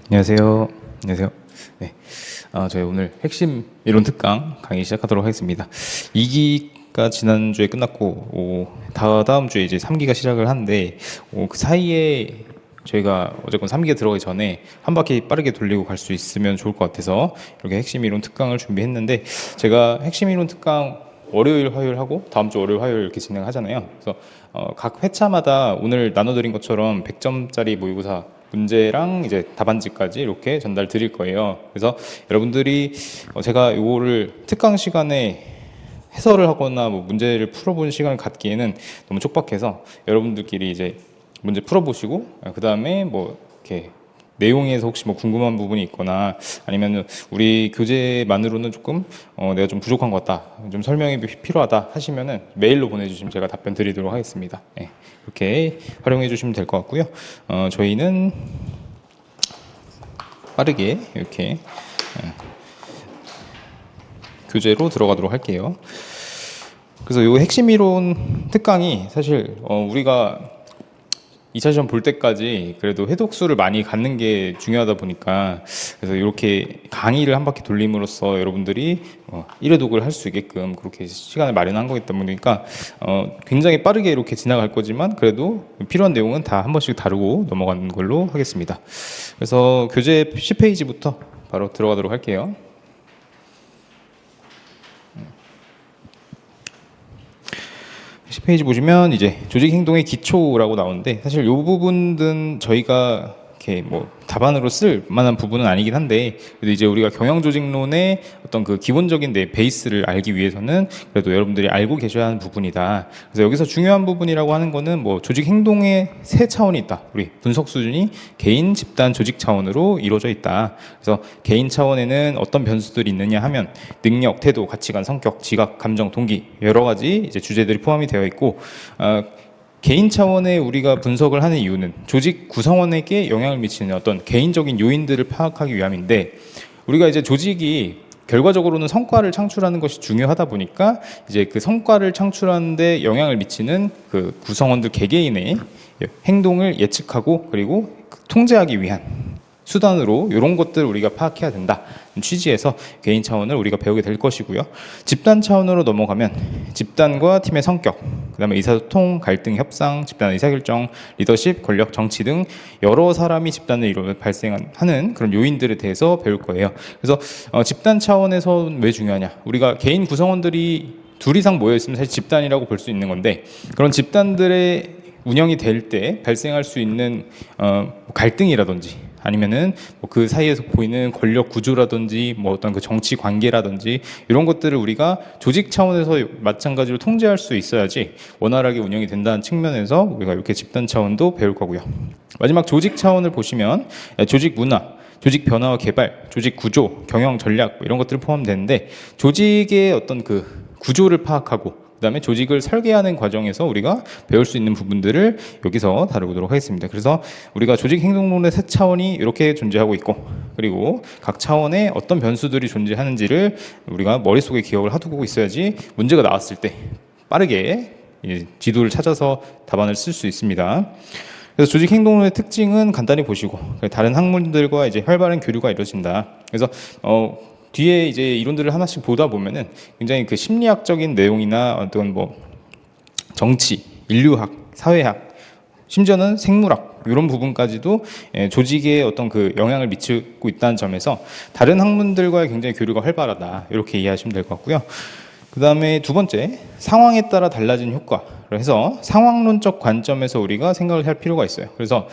안녕하세요. 안녕하세요. 네. 저희 오늘 핵심 이론 특강 강의 시작하도록 하겠습니다. 2기가 지난주에 끝났고, 다음 주에 이제 3기가 시작을 하는데, 그 사이에 저희가 어쨌건 3기가 들어가기 전에 한 바퀴 빠르게 돌리고 갈 수 있으면 좋을 것 같아서 이렇게 핵심 이론 특강을 준비했는데, 제가 핵심 이론 특강 월요일, 화요일 하고 다음 주 월요일, 화요일 이렇게 진행하잖아요. 그래서 각 회차마다 오늘 나눠드린 것처럼 100점짜리 모의고사 문제랑 이제 답안지까지 이렇게 전달 드릴 거예요. 그래서 여러분들이 제가 이거를 특강 시간에 해설을 하거나 뭐 문제를 풀어보는 시간을 갖기에는 너무 촉박해서 여러분들끼리 이제 문제 풀어보시고 그 다음에 뭐 이렇게 내용에서 혹시 뭐 궁금한 부분이 있거나 아니면 우리 교재만으로는 조금 내가 좀 부족한 것 같다, 좀 설명이 필요하다 하시면은 메일로 보내주시면 제가 답변 드리도록 하겠습니다. 네, 이렇게 활용해 주시면 될 것 같고요. 저희는 빠르게 이렇게 교재로 들어가도록 할게요. 그래서 이 핵심 이론 특강이 사실 우리가 2차 시험 볼 때까지 그래도 회독수를 많이 갖는 게 중요하다 보니까, 그래서 이렇게 강의를 한 바퀴 돌림으로써 여러분들이 1회독을 할 수 있게끔 그렇게 시간을 마련한 거기 때문이니까 굉장히 빠르게 이렇게 지나갈 거지만 그래도 필요한 내용은 다 한 번씩 다루고 넘어가는 걸로 하겠습니다. 그래서 교재 10페이지부터 바로 들어가도록 할게요. 10페이지 보시면 이제 조직 행동의 기초라고 나오는데, 사실 이 부분은 저희가 이렇게 뭐 답안으로 쓸 만한 부분은 아니긴 한데, 그래도 이제 우리가 경영조직론의 어떤 그 기본적인 베이스를 알기 위해서는 그래도 여러분들이 알고 계셔야 하는 부분이다. 그래서 여기서 중요한 부분이라고 하는 거는 뭐 조직 행동의 세 차원이 있다. 우리 분석 수준이 개인, 집단, 조직 차원으로 이루어져 있다. 그래서 개인 차원에는 어떤 변수들이 있느냐 하면 능력, 태도, 가치관, 성격, 지각, 감정, 동기, 여러 가지 이제 주제들이 포함이 되어 있고, 개인 차원의 우리가 분석을 하는 이유는 조직 구성원에게 영향을 미치는 어떤 개인적인 요인들을 파악하기 위함인데, 우리가 이제 조직이 결과적으로는 성과를 창출하는 것이 중요하다 보니까 이제 그 성과를 창출하는데 영향을 미치는 그 구성원들 개개인의 행동을 예측하고 그리고 통제하기 위한 수단으로 이런 것들을 우리가 파악해야 된다 취지에서 개인 차원을 우리가 배우게 될 것이고요. 집단 차원으로 넘어가면 집단과 팀의 성격, 그 다음에 의사소통, 갈등, 협상, 집단 의사결정, 리더십, 권력, 정치 등 여러 사람이 집단을 이루며 발생하는 그런 요인들에 대해서 배울 거예요. 그래서 집단 차원에서 왜 중요하냐, 우리가 개인 구성원들이 둘 이상 모여 있으면 사실 집단이라고 볼 수 있는 건데, 그런 집단들의 운영이 될 때 발생할 수 있는 갈등이라든지 아니면은 뭐 그 사이에서 보이는 권력 구조라든지 뭐 어떤 그 정치 관계라든지 이런 것들을 우리가 조직 차원에서 마찬가지로 통제할 수 있어야지 원활하게 운영이 된다는 측면에서 우리가 이렇게 집단 차원도 배울 거고요. 마지막 조직 차원을 보시면 조직 문화, 조직 변화와 개발, 조직 구조, 경영 전략 이런 것들을 포함되는데, 조직의 어떤 그 구조를 파악하고 그다음에 조직을 설계하는 과정에서 우리가 배울 수 있는 부분들을 여기서 다루도록 하겠습니다. 그래서 우리가 조직 행동론의 세 차원이 이렇게 존재하고 있고, 그리고 각 차원에 어떤 변수들이 존재하는지를 우리가 머릿속에 기억을 하두고 있어야지 문제가 나왔을 때 빠르게 지도를 찾아서 답안을 쓸 수 있습니다. 그래서 조직 행동론의 특징은 간단히 보시고, 다른 학문들과 이제 활발한 교류가 이루어진다. 그래서 뒤에 이제 이론들을 하나씩 보다 보면은 굉장히 그 심리학적인 내용이나 어떤 뭐 정치, 인류학, 사회학, 심지어는 생물학 이런 부분까지도 조직에 어떤 그 영향을 미치고 있다는 점에서 다른 학문들과의 굉장히 교류가 활발하다, 이렇게 이해하시면 될 것 같고요. 그 다음에 두 번째, 상황에 따라 달라진 효과를 해서 상황론적 관점에서 우리가 생각을 할 필요가 있어요. 그래서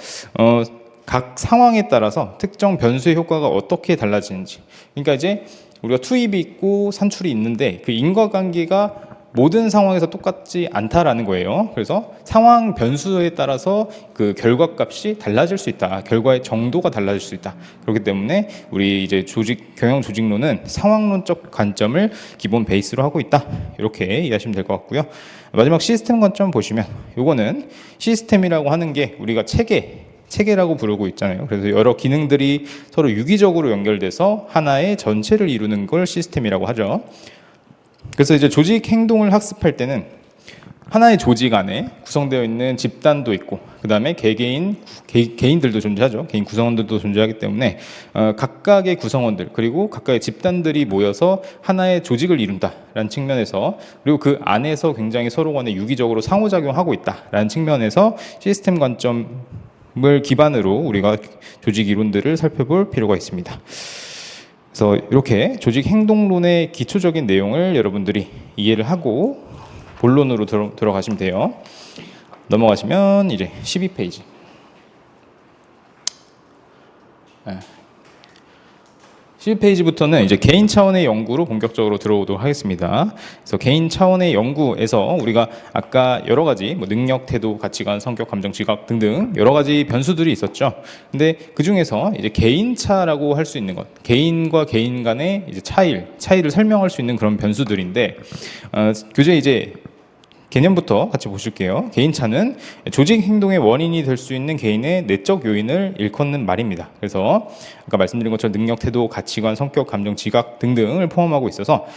각 상황에 따라서 특정 변수의 효과가 어떻게 달라지는지, 그러니까 이제 우리가 투입이 있고 산출이 있는데 그 인과관계가 모든 상황에서 똑같지 않다라는 거예요. 그래서 상황 변수에 따라서 그 결과값이 달라질 수 있다, 결과의 정도가 달라질 수 있다. 그렇기 때문에 우리 이제 경영 조직론은 상황론적 관점을 기본 베이스로 하고 있다, 이렇게 이해하시면 될 것 같고요. 마지막 시스템 관점 보시면, 요거는 시스템이라고 하는 게 우리가 체계라고 부르고 있잖아요. 그래서 여러 기능들이 서로 유기적으로 연결돼서 하나의 전체를 이루는 걸 시스템이라고 하죠. 그래서 이제 조직 행동을 학습할 때는 하나의 조직 안에 구성되어 있는 집단도 있고 그 다음에 개인들도 존재하죠. 개인 구성원들도 존재하기 때문에 각각의 구성원들 그리고 각각의 집단들이 모여서 하나의 조직을 이룬다라는 측면에서 그리고 그 안에서 굉장히 서로 간에 유기적으로 상호작용하고 있다라는 측면에서 시스템 관점을 기반으로 우리가 조직 이론들을 살펴볼 필요가 있습니다. 그래서 이렇게 조직 행동론의 기초적인 내용을 여러분들이 이해를 하고 본론으로 들어가시면 돼요. 넘어가시면 이제 12페이지. 12페이지부터는 이제 개인 차원의 연구로 본격적으로 들어오도록 하겠습니다. 그래서 개인 차원의 연구에서 우리가 아까 여러 가지 뭐 능력, 태도, 가치관, 성격, 감정, 지각 등등 여러 가지 변수들이 있었죠. 근데 그 중에서 이제 개인차라고 할 수 있는 것, 개인과 개인 간의 이제 차이를 설명할 수 있는 그런 변수들인데 교재 이제 개념부터 같이 보실게요. 개인차는 조직 행동의 원인이 될 수 있는 개인의 내적 요인을 일컫는 말입니다. 그래서 아까 말씀드린 것처럼 능력, 태도, 가치관, 성격, 감정, 지각 등등을 포함하고 있어서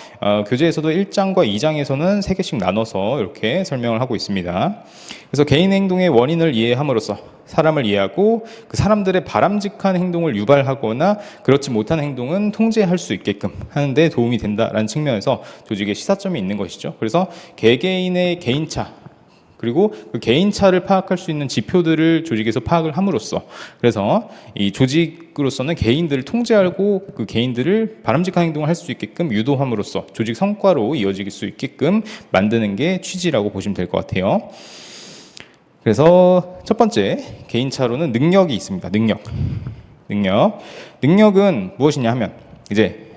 교재에서도 1장과 2장에서는 3개씩 나눠서 이렇게 설명을 하고 있습니다. 그래서 개인 행동의 원인을 이해함으로써 사람을 이해하고 그 사람들의 바람직한 행동을 유발하거나 그렇지 못한 행동은 통제할 수 있게끔 하는 데 도움이 된다라는 측면에서 조직의 시사점이 있는 것이죠. 그래서 개개인의 개인차 그리고 그 개인차를 파악할 수 있는 지표들을 조직에서 파악을 함으로써 그래서 이 조직으로서는 개인들을 통제하고 그 개인들을 바람직한 행동을 할 수 있게끔 유도함으로써 조직 성과로 이어질 수 있게끔 만드는 게 취지라고 보시면 될 것 같아요. 그래서 첫 번째 개인차로는 능력이 있습니다. 능력은 무엇이냐 하면 이제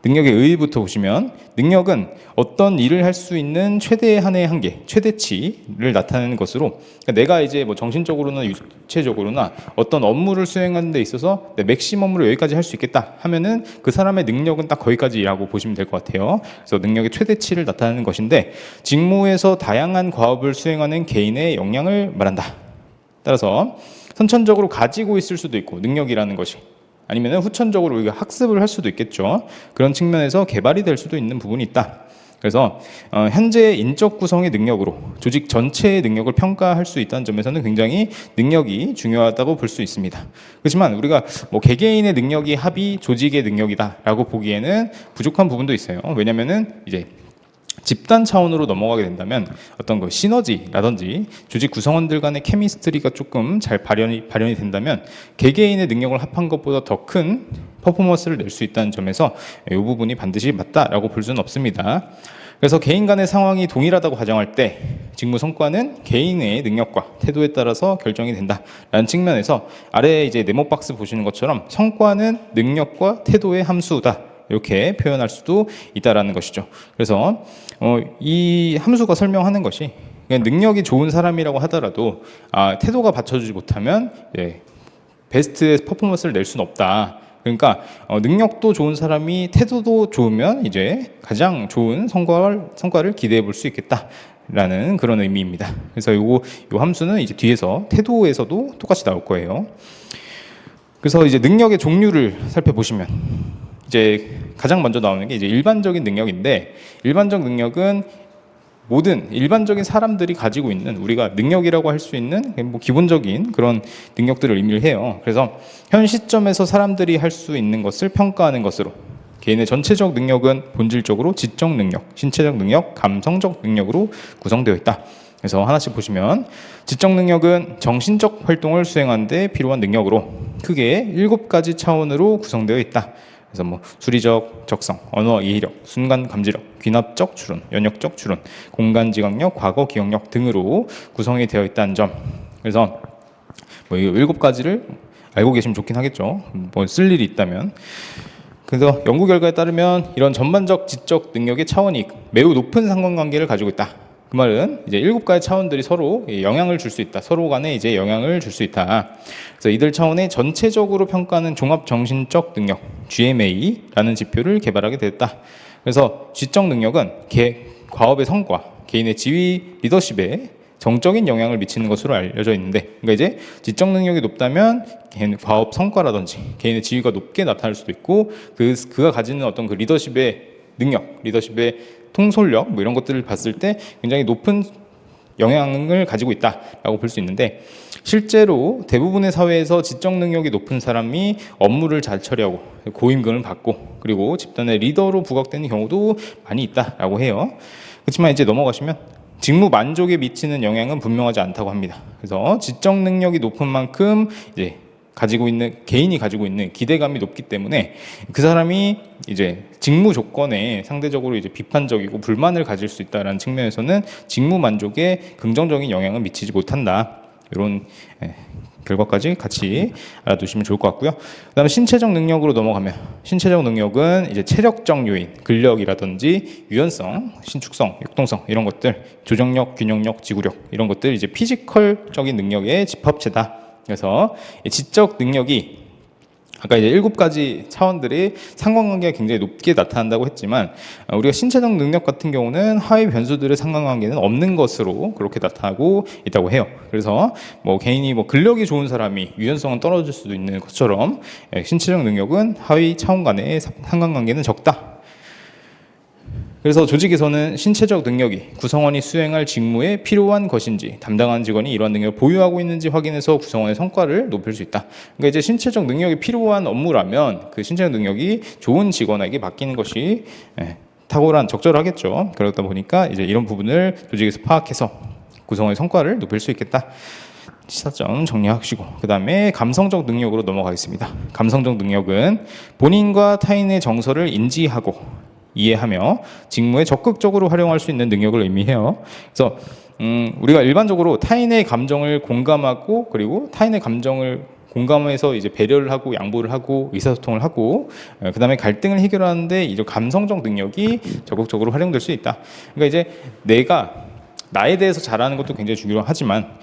능력의 의의부터 보시면 능력은 어떤 일을 할 수 있는 최대 한의 한계, 최대치를 나타내는 것으로 그러니까 내가 이제 뭐 정신적으로나 육체적으로나 어떤 업무를 수행하는 데 있어서 내 맥시멈으로 여기까지 할 수 있겠다 하면은 그 사람의 능력은 딱 거기까지라고 보시면 될 것 같아요. 그래서 능력의 최대치를 나타내는 것인데 직무에서 다양한 과업을 수행하는 개인의 역량을 말한다. 따라서 선천적으로 가지고 있을 수도 있고 능력이라는 것이 아니면 후천적으로 우리가 학습을 할 수도 있겠죠. 그런 측면에서 개발이 될 수도 있는 부분이 있다. 그래서 현재 인적 구성의 능력으로 조직 전체의 능력을 평가할 수 있다는 점에서는 굉장히 능력이 중요하다고 볼 수 있습니다. 그렇지만 우리가 뭐 개개인의 능력이 합이 조직의 능력이다라고 보기에는 부족한 부분도 있어요. 왜냐하면은 이제 집단 차원으로 넘어가게 된다면 어떤 그 시너지라든지 조직 구성원들 간의 케미스트리가 조금 잘 발현이 된다면 개개인의 능력을 합한 것보다 더 큰 퍼포먼스를 낼 수 있다는 점에서 이 부분이 반드시 맞다라고 볼 수는 없습니다. 그래서 개인 간의 상황이 동일하다고 가정할 때 직무 성과는 개인의 능력과 태도에 따라서 결정이 된다라는 측면에서 아래 이제 네모 박스 보시는 것처럼 성과는 능력과 태도의 함수다. 이렇게 표현할 수도 있다라는 것이죠. 그래서 이 함수가 설명하는 것이 능력이 좋은 사람이라고 하더라도 태도가 받쳐주지 못하면 베스트의 퍼포먼스를 낼 수는 없다. 그러니까 능력도 좋은 사람이 태도도 좋으면 이제 가장 좋은 성과를 기대해 볼 수 있겠다라는 그런 의미입니다. 그래서 요 함수는 이제 뒤에서 태도에서도 똑같이 나올 거예요. 그래서 이제 능력의 종류를 살펴보시면 이제 가장 먼저 나오는 게 이제 일반적인 능력인데 일반적 능력은 모든 일반적인 사람들이 가지고 있는 우리가 능력이라고 할 수 있는 뭐 기본적인 그런 능력들을 의미를 해요. 그래서 현 시점에서 사람들이 할 수 있는 것을 평가하는 것으로 개인의 전체적 능력은 본질적으로 지적 능력, 신체적 능력, 감성적 능력으로 구성되어 있다. 그래서 하나씩 보시면 지적 능력은 정신적 활동을 수행하는 데 필요한 능력으로 크게 7가지 차원으로 구성되어 있다. 그래서 뭐 수리적 적성, 언어 이해력, 순간 감지력, 귀납적 추론, 연역적 추론, 공간 지각력, 과거 기억력 등으로 구성이 되어 있다는 점. 그래서 뭐 이 7가지를 알고 계시면 좋긴 하겠죠. 뭐 쓸 일이 있다면. 그래서 연구 결과에 따르면 이런 전반적 지적 능력의 차원이 매우 높은 상관관계를 가지고 있다. 그 말은 이제 7가지 차원들이 서로 영향을 줄 수 있다. 서로 간에 이제 영향을 줄 수 있다. 그래서 이들 차원의 전체적으로 평가하는 종합 정신적 능력, GMA라는 지표를 개발하게 됐다. 그래서 지적 능력은 과업의 성과, 개인의 지위, 리더십에 정적인 영향을 미치는 것으로 알려져 있는데, 그러니까 이제 지적 능력이 높다면 개인 과업 성과라든지 개인의 지위가 높게 나타날 수도 있고, 그가 가지는 어떤 그 리더십의 능력, 리더십의 통솔력 뭐 이런 것들을 봤을 때 굉장히 높은 영향을 가지고 있다라고 볼 수 있는데, 실제로 대부분의 사회에서 지적 능력이 높은 사람이 업무를 잘 처리하고 고임금을 받고 그리고 집단의 리더로 부각되는 경우도 많이 있다라고 해요. 그렇지만 이제 넘어가시면 직무 만족에 미치는 영향은 분명하지 않다고 합니다. 그래서 지적 능력이 높은 만큼 이제 개인이 가지고 있는 기대감이 높기 때문에 그 사람이 이제 직무 조건에 상대적으로 이제 비판적이고 불만을 가질 수 있다는 측면에서는 직무 만족에 긍정적인 영향을 미치지 못한다. 이런 결과까지 같이 알아두시면 좋을 것 같고요. 그다음에 신체적 능력으로 넘어가면, 신체적 능력은 이제 체력적 요인, 근력이라든지 유연성, 신축성, 역동성 이런 것들, 조정력, 균형력, 지구력 이런 것들 이제 피지컬적인 능력의 집합체다. 그래서 지적 능력이 아까 이제 7가지 차원들이 상관관계가 굉장히 높게 나타난다고 했지만, 우리가 신체적 능력 같은 경우는 하위 변수들의 상관관계는 없는 것으로 그렇게 나타나고 있다고 해요. 그래서 뭐 개인이 뭐 근력이 좋은 사람이 유연성은 떨어질 수도 있는 것처럼 신체적 능력은 하위 차원 간의 상관관계는 적다. 그래서 조직에서는 신체적 능력이 구성원이 수행할 직무에 필요한 것인지, 담당하는 직원이 이러한 능력을 보유하고 있는지 확인해서 구성원의 성과를 높일 수 있다. 그러니까 이제 신체적 능력이 필요한 업무라면 그 신체적 능력이 좋은 직원에게 맡기는 것이 탁월한 적절하겠죠. 그러다 보니까 이제 이런 부분을 조직에서 파악해서 구성원의 성과를 높일 수 있겠다. 시사점 정리하시고, 그 다음에 감성적 능력으로 넘어가겠습니다. 감성적 능력은 본인과 타인의 정서를 인지하고 이해하며 직무에 적극적으로 활용할 수 있는 능력을 의미해요. 그래서 우리가 일반적으로 타인의 감정을 공감하고 그리고 타인의 감정을 공감해서 이제 배려를 하고 양보를 하고 의사소통을 하고 그다음에 갈등을 해결하는데 이제 감성적 능력이 적극적으로 활용될 수 있다. 그러니까 이제 내가 나에 대해서 잘하는 것도 굉장히 중요하지만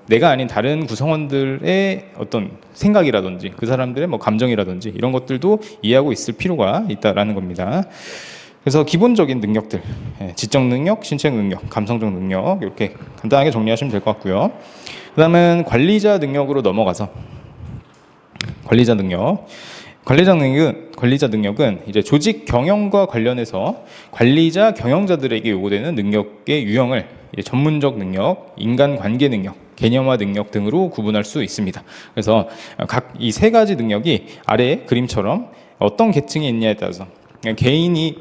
내가 아닌 다른 구성원들의 어떤 생각이라든지 그 사람들의 뭐 감정이라든지 이런 것들도 이해하고 있을 필요가 있다라는 겁니다. 그래서 기본적인 능력들, 지적 능력, 신체 능력, 감성적 능력 이렇게 간단하게 정리하시면 될 것 같고요. 그 다음은 관리자 능력으로 넘어가서 관리자 능력은 이제 조직 경영과 관련해서 관리자, 경영자들에게 요구되는 능력의 유형을 전문적 능력, 인간관계 능력, 개념화 능력 등으로 구분할 수 있습니다. 그래서 각 이 3가지 능력이 아래 그림처럼 어떤 계층이 있냐에 따라서 개인이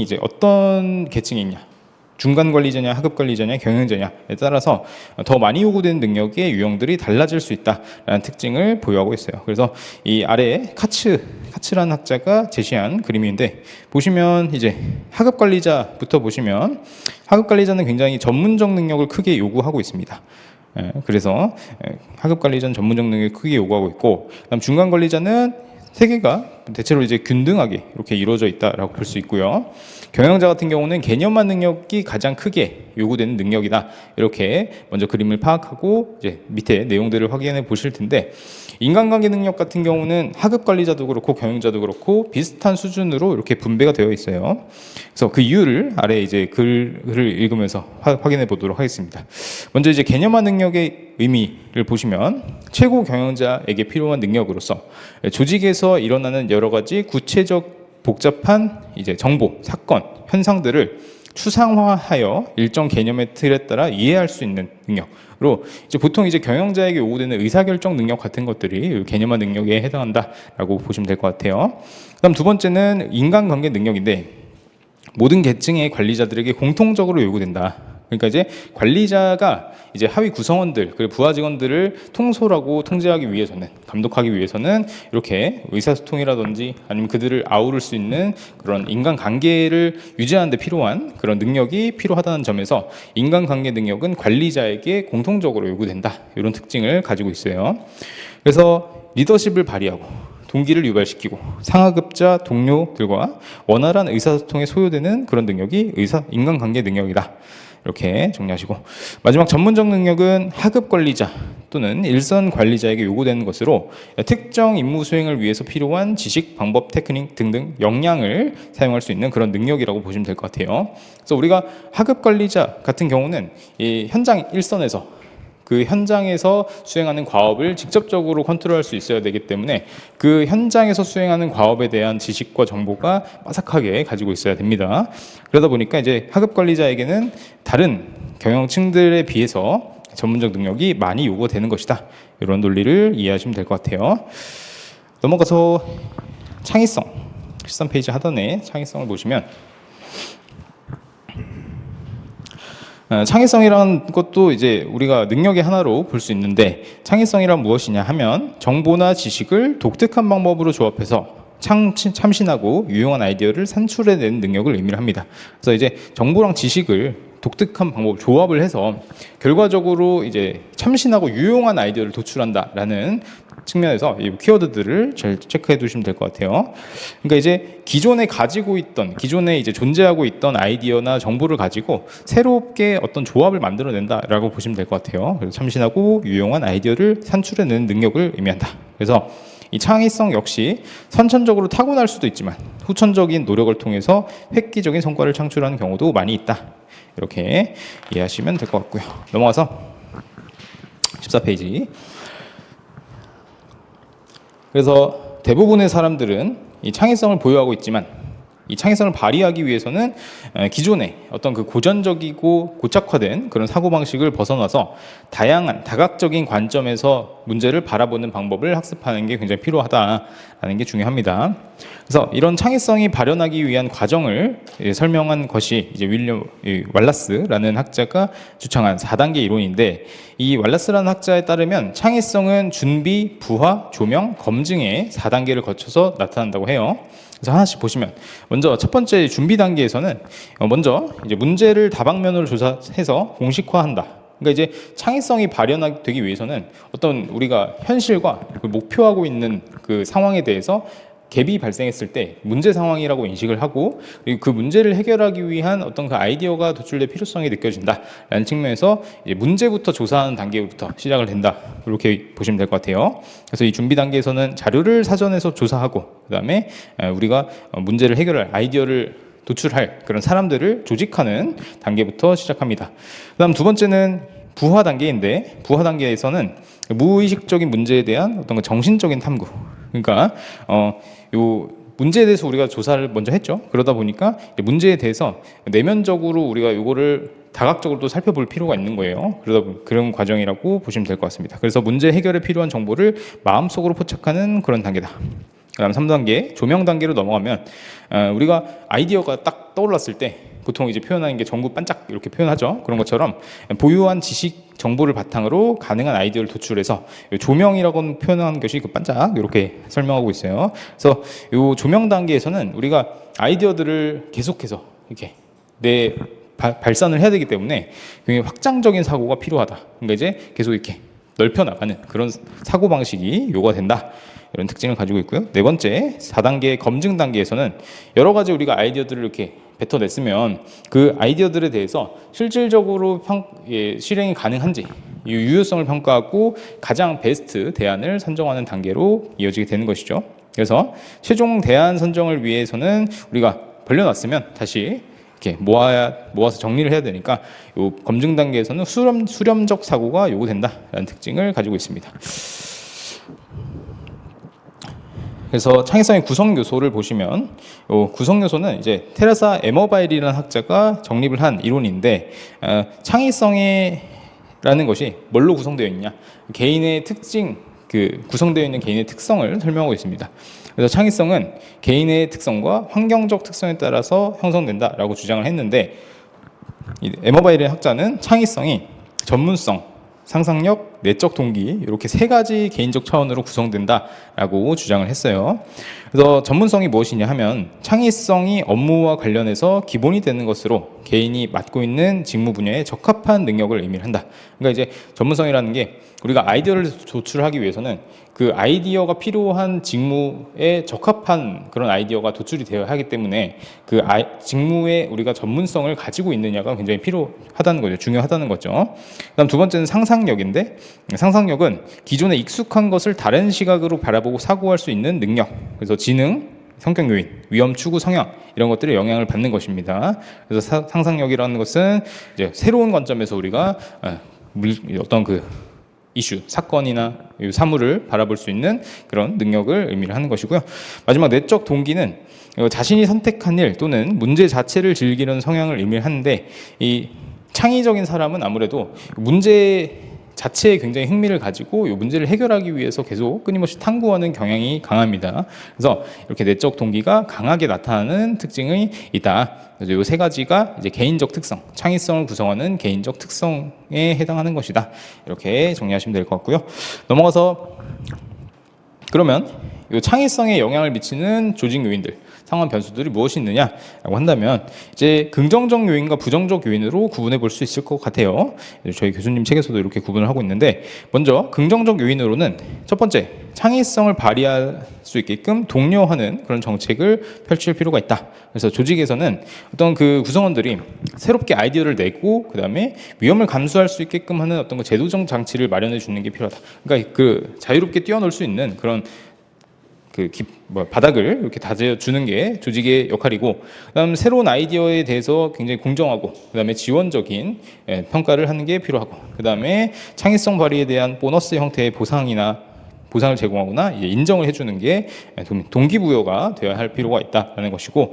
이제 어떤 계층이 있냐, 중간 관리자냐, 하급 관리자냐, 경영자냐에 따라서 더 많이 요구되는 능력의 유형들이 달라질 수 있다라는 특징을 보유하고 있어요. 그래서 이 아래에 카츠라는 학자가 제시한 그림인데, 보시면 이제 하급 관리자부터 보시면 하급 관리자는 굉장히 전문적 능력을 크게 요구하고 있습니다. 그래서 하급 관리자는 전문적 능력을 크게 요구하고 있고, 그다음 중간 관리자는 세계가 대체로 이제 균등하게 이렇게 이루어져 있다라고 볼 수 있고요. 경영자 같은 경우는 개념화 능력이 가장 크게 요구되는 능력이다. 이렇게 먼저 그림을 파악하고 이제 밑에 내용들을 확인해 보실 텐데, 인간관계 능력 같은 경우는 하급 관리자도 그렇고 경영자도 그렇고 비슷한 수준으로 이렇게 분배가 되어 있어요. 그래서 그 이유를 아래 이제 글을 읽으면서 확인해 보도록 하겠습니다. 먼저 이제 개념화 능력의 의미를 보시면, 최고 경영자에게 필요한 능력으로서 조직에서 일어나는 여러 가지 구체적 복잡한 이제 정보, 사건, 현상들을 추상화하여 일정 개념의 틀에 따라 이해할 수 있는 능력으로, 이제 보통 이제 경영자에게 요구되는 의사결정 능력 같은 것들이 개념화 능력에 해당한다라고 보시면 될 것 같아요. 그다음 두 번째는 인간관계 능력인데, 모든 계층의 관리자들에게 공통적으로 요구된다. 그러니까 이제 관리자가 이제 하위 구성원들 그리고 부하 직원들을 통솔하고 통제하기 위해서는, 감독하기 위해서는 이렇게 의사소통이라든지 아니면 그들을 아우를 수 있는 그런 인간관계를 유지하는 데 필요한 그런 능력이 필요하다는 점에서 인간관계 능력은 관리자에게 공통적으로 요구된다. 이런 특징을 가지고 있어요. 그래서 리더십을 발휘하고 동기를 유발시키고 상하급자 동료들과 원활한 의사소통에 소요되는 그런 능력이 인간관계 능력이다. 이렇게 정리하시고, 마지막 전문적 능력은 하급 관리자 또는 일선 관리자에게 요구되는 것으로 특정 임무 수행을 위해서 필요한 지식, 방법, 테크닉 등등 역량을 사용할 수 있는 그런 능력이라고 보시면 될 것 같아요. 그래서 우리가 하급 관리자 같은 경우는 이 현장 일선에서 그 현장에서 수행하는 과업을 직접적으로 컨트롤할 수 있어야 되기 때문에 그 현장에서 수행하는 과업에 대한 지식과 정보가 빠삭하게 가지고 있어야 됩니다. 그러다 보니까 이제 하급 관리자에게는 다른 경영층들에 비해서 전문적 능력이 많이 요구되는 것이다. 이런 논리를 이해하시면 될 것 같아요. 넘어가서 창의성, 13페이지 하단에 창의성을 보시면 창의성이라는 것도 이제 우리가 능력의 하나로 볼 수 있는데, 창의성이란 무엇이냐 하면 정보나 지식을 독특한 방법으로 조합해서 참신하고 유용한 아이디어를 산출해내는 능력을 의미를 합니다. 그래서 이제 정보랑 지식을 독특한 방법 조합을 해서 결과적으로 이제 참신하고 유용한 아이디어를 도출한다라는 측면에서 이 키워드들을 잘 체크해 두시면 될 것 같아요. 그러니까 이제 기존에 이제 존재하고 있던 아이디어나 정보를 가지고 새롭게 어떤 조합을 만들어낸다라고 보시면 될 것 같아요. 그래서 참신하고 유용한 아이디어를 산출해내는 능력을 의미한다. 그래서 이 창의성 역시 선천적으로 타고날 수도 있지만 후천적인 노력을 통해서 획기적인 성과를 창출하는 경우도 많이 있다. 이렇게 이해하시면 될 것 같고요. 넘어가서 14페이지. 그래서 대부분의 사람들은 이 창의성을 보유하고 있지만 이 창의성을 발휘하기 위해서는 기존의 어떤 그 고전적이고 고착화된 그런 사고방식을 벗어나서 다양한 다각적인 관점에서 문제를 바라보는 방법을 학습하는 게 굉장히 필요하다라는 게 중요합니다. 그래서 이런 창의성이 발현하기 위한 과정을 설명한 것이 이제 윌리엄 왈라스라는 학자가 주창한 4단계 이론인데, 이 왈라스라는 학자에 따르면 창의성은 준비, 부화, 조명, 검증의 4단계를 거쳐서 나타난다고 해요. 그래서 하나씩 보시면, 먼저 첫 번째 준비 단계에서는 먼저 이제 문제를 다방면으로 조사해서 공식화한다. 그러니까 이제 창의성이 발현되기 위해서는 어떤 우리가 현실과 목표하고 있는 그 상황에 대해서 갭이 발생했을 때 문제 상황이라고 인식을 하고, 그리고 그 문제를 해결하기 위한 어떤 그 아이디어가 도출될 필요성이 느껴진다라는 측면에서 이제 문제부터 조사하는 단계부터 시작을 된다. 이렇게 보시면 될 것 같아요. 그래서 이 준비 단계에서는 자료를 사전에서 조사하고, 그다음에 우리가 문제를 해결할 아이디어를 도출할 그런 사람들을 조직하는 단계부터 시작합니다. 그다음 두 번째는 부화 단계인데, 부화 단계에서는 무의식적인 문제에 대한 어떤 정신적인 탐구, 그러니까 요 문제에 대해서 우리가 조사를 먼저 했죠. 그러다 보니까 문제에 대해서 내면적으로 우리가 요거를 다각적으로 살펴볼 필요가 있는 거예요. 그런 과정이라고 보시면 될 것 같습니다. 그래서 문제 해결에 필요한 정보를 마음속으로 포착하는 그런 단계다. 그다음 3단계 조명 단계로 넘어가면 우리가 아이디어가 딱 떠올랐을 때 보통 이제 표현하는 게 전구 반짝 이렇게 표현하죠. 그런 것처럼 보유한 지식 정보를 바탕으로 가능한 아이디어를 도출해서 조명이라고 표현하는 것이 그 반짝 이렇게 설명하고 있어요. 그래서 이 조명 단계에서는 우리가 아이디어들을 계속해서 이렇게 발산을 해야 되기 때문에 굉장히 확장적인 사고가 필요하다. 그러니까 이제 계속 이렇게 넓혀 나가는 그런 사고 방식이 요구된다. 이런 특징을 가지고 있고요. 네 번째 4단계 검증 단계에서는 여러 가지 우리가 아이디어들을 이렇게 뱉어냈으면 그 아이디어들에 대해서 실질적으로 실행이 가능한지 유효성을 평가하고 가장 베스트 대안을 선정하는 단계로 이어지게 되는 것이죠. 그래서 최종 대안 선정을 위해서는 우리가 벌려놨으면 다시 이렇게 모아서 정리를 해야 되니까 이 검증 단계에서는 수렴적 사고가 요구된다라는 특징을 가지고 있습니다. 그래서 창의성의 구성 요소를 보시면 구성 요소는 이제 테레사 에머바일이라는 학자가 정립을 한 이론인데, 창의성이라는 것이 뭘로 구성되어 있냐, 개인의 특징, 구성되어 있는 개인의 특성을 설명하고 있습니다. 그래서 창의성은 개인의 특성과 환경적 특성에 따라서 형성된다라고 주장을 했는데, 이 에머바일의 학자는 창의성이 전문성, 상상력, 내적 동기 이렇게 세 가지 개인적 차원으로 구성된다라고 주장을 했어요. 그래서 전문성이 무엇이냐 하면 창의성이 업무와 관련해서 기본이 되는 것으로 개인이 맡고 있는 직무 분야에 적합한 능력을 의미를 한다. 그러니까 이제 전문성이라는 게 우리가 아이디어를 도출하기 위해서는 그 아이디어가 필요한 직무에 적합한 그런 아이디어가 도출이 되어야 하기 때문에 그 직무에 우리가 전문성을 가지고 있느냐가 굉장히 필요하다는 거죠. 중요하다는 거죠. 그다음 두 번째는 상상력인데, 상상력은 기존에 익숙한 것을 다른 시각으로 바라보고 사고할 수 있는 능력. 그래서 지능, 성격 요인, 위험 추구 성향 이런 것들이 영향을 받는 것입니다. 그래서 상상력이라는 것은 이제 새로운 관점에서 우리가 어떤 이슈, 사건이나 사물을 바라볼 수 있는 그런 능력을 의미를 하는 것이고요. 마지막 내적 동기는 자신이 선택한 일 또는 문제 자체를 즐기는 성향을 의미를 하는데, 이 창의적인 사람은 아무래도 문제 자체에 굉장히 흥미를 가지고 이 문제를 해결하기 위해서 계속 끊임없이 탐구하는 경향이 강합니다. 그래서 이렇게 내적 동기가 강하게 나타나는 특징이 있다. 그래서 이 세 가지가 이제 개인적 특성, 창의성을 구성하는 개인적 특성에 해당하는 것이다. 이렇게 정리하시면 될 것 같고요. 넘어가서 그러면 이 창의성에 영향을 미치는 조직 요인들, 상황 변수들이 무엇이 있느냐라고 한다면 이제 긍정적 요인과 부정적 요인으로 구분해 볼 수 있을 것 같아요. 저희 교수님 책에서도 이렇게 구분을 하고 있는데, 먼저 긍정적 요인으로는 첫 번째, 창의성을 발휘할 수 있게끔 독려하는 그런 정책을 펼칠 필요가 있다. 그래서 조직에서는 어떤 그 구성원들이 새롭게 아이디어를 내고 그 다음에 위험을 감수할 수 있게끔 하는 어떤 그 제도적 장치를 마련해 주는 게 필요하다. 그러니까 그 자유롭게 뛰어놀 수 있는 그런 바닥을 이렇게 다져주는 게 조직의 역할이고, 그다음 새로운 아이디어에 대해서 굉장히 공정하고 그다음에 지원적인 평가를 하는 게 필요하고, 그다음에 창의성 발휘에 대한 보너스 형태의 보상을 제공하거나 인정을 해주는 게 동기부여가 되어야 할 필요가 있다라는 것이고,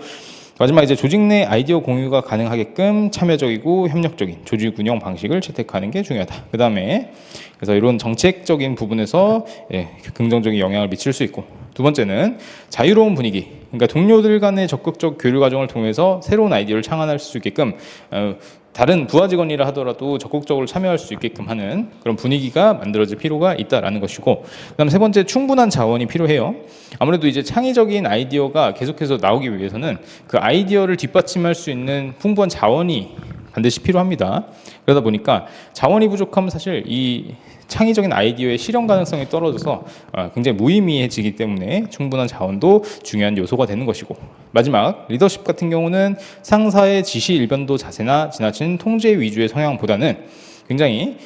마지막 이제 조직 내 아이디어 공유가 가능하게끔 참여적이고 협력적인 조직 운영 방식을 채택하는 게 중요하다. 그 다음에 그래서 이런 정책적인 부분에서 긍정적인 영향을 미칠 수 있고, 두 번째는 자유로운 분위기, 그러니까 동료들 간의 적극적 교류 과정을 통해서 새로운 아이디어를 창안할 수 있게끔 다른 부하 직원이라 하더라도 적극적으로 참여할 수 있게끔 하는 그런 분위기가 만들어질 필요가 있다라는 것이고, 그다음 세 번째, 충분한 자원이 필요해요. 아무래도 이제 창의적인 아이디어가 계속해서 나오기 위해서는 그 아이디어를 뒷받침할 수 있는 풍부한 자원이 반드시 필요합니다. 그러다 보니까 자원이 부족하면 사실 이 창의적인 아이디어의 실현 가능성이 떨어져서 굉장히 무의미해지기 때문에 충분한 자원도 중요한 요소가 되는 것이고, 마지막 리더십 같은 경우는 상사의 지시 일변도 자세나 지나친 통제 위주의 성향보다는 굉장히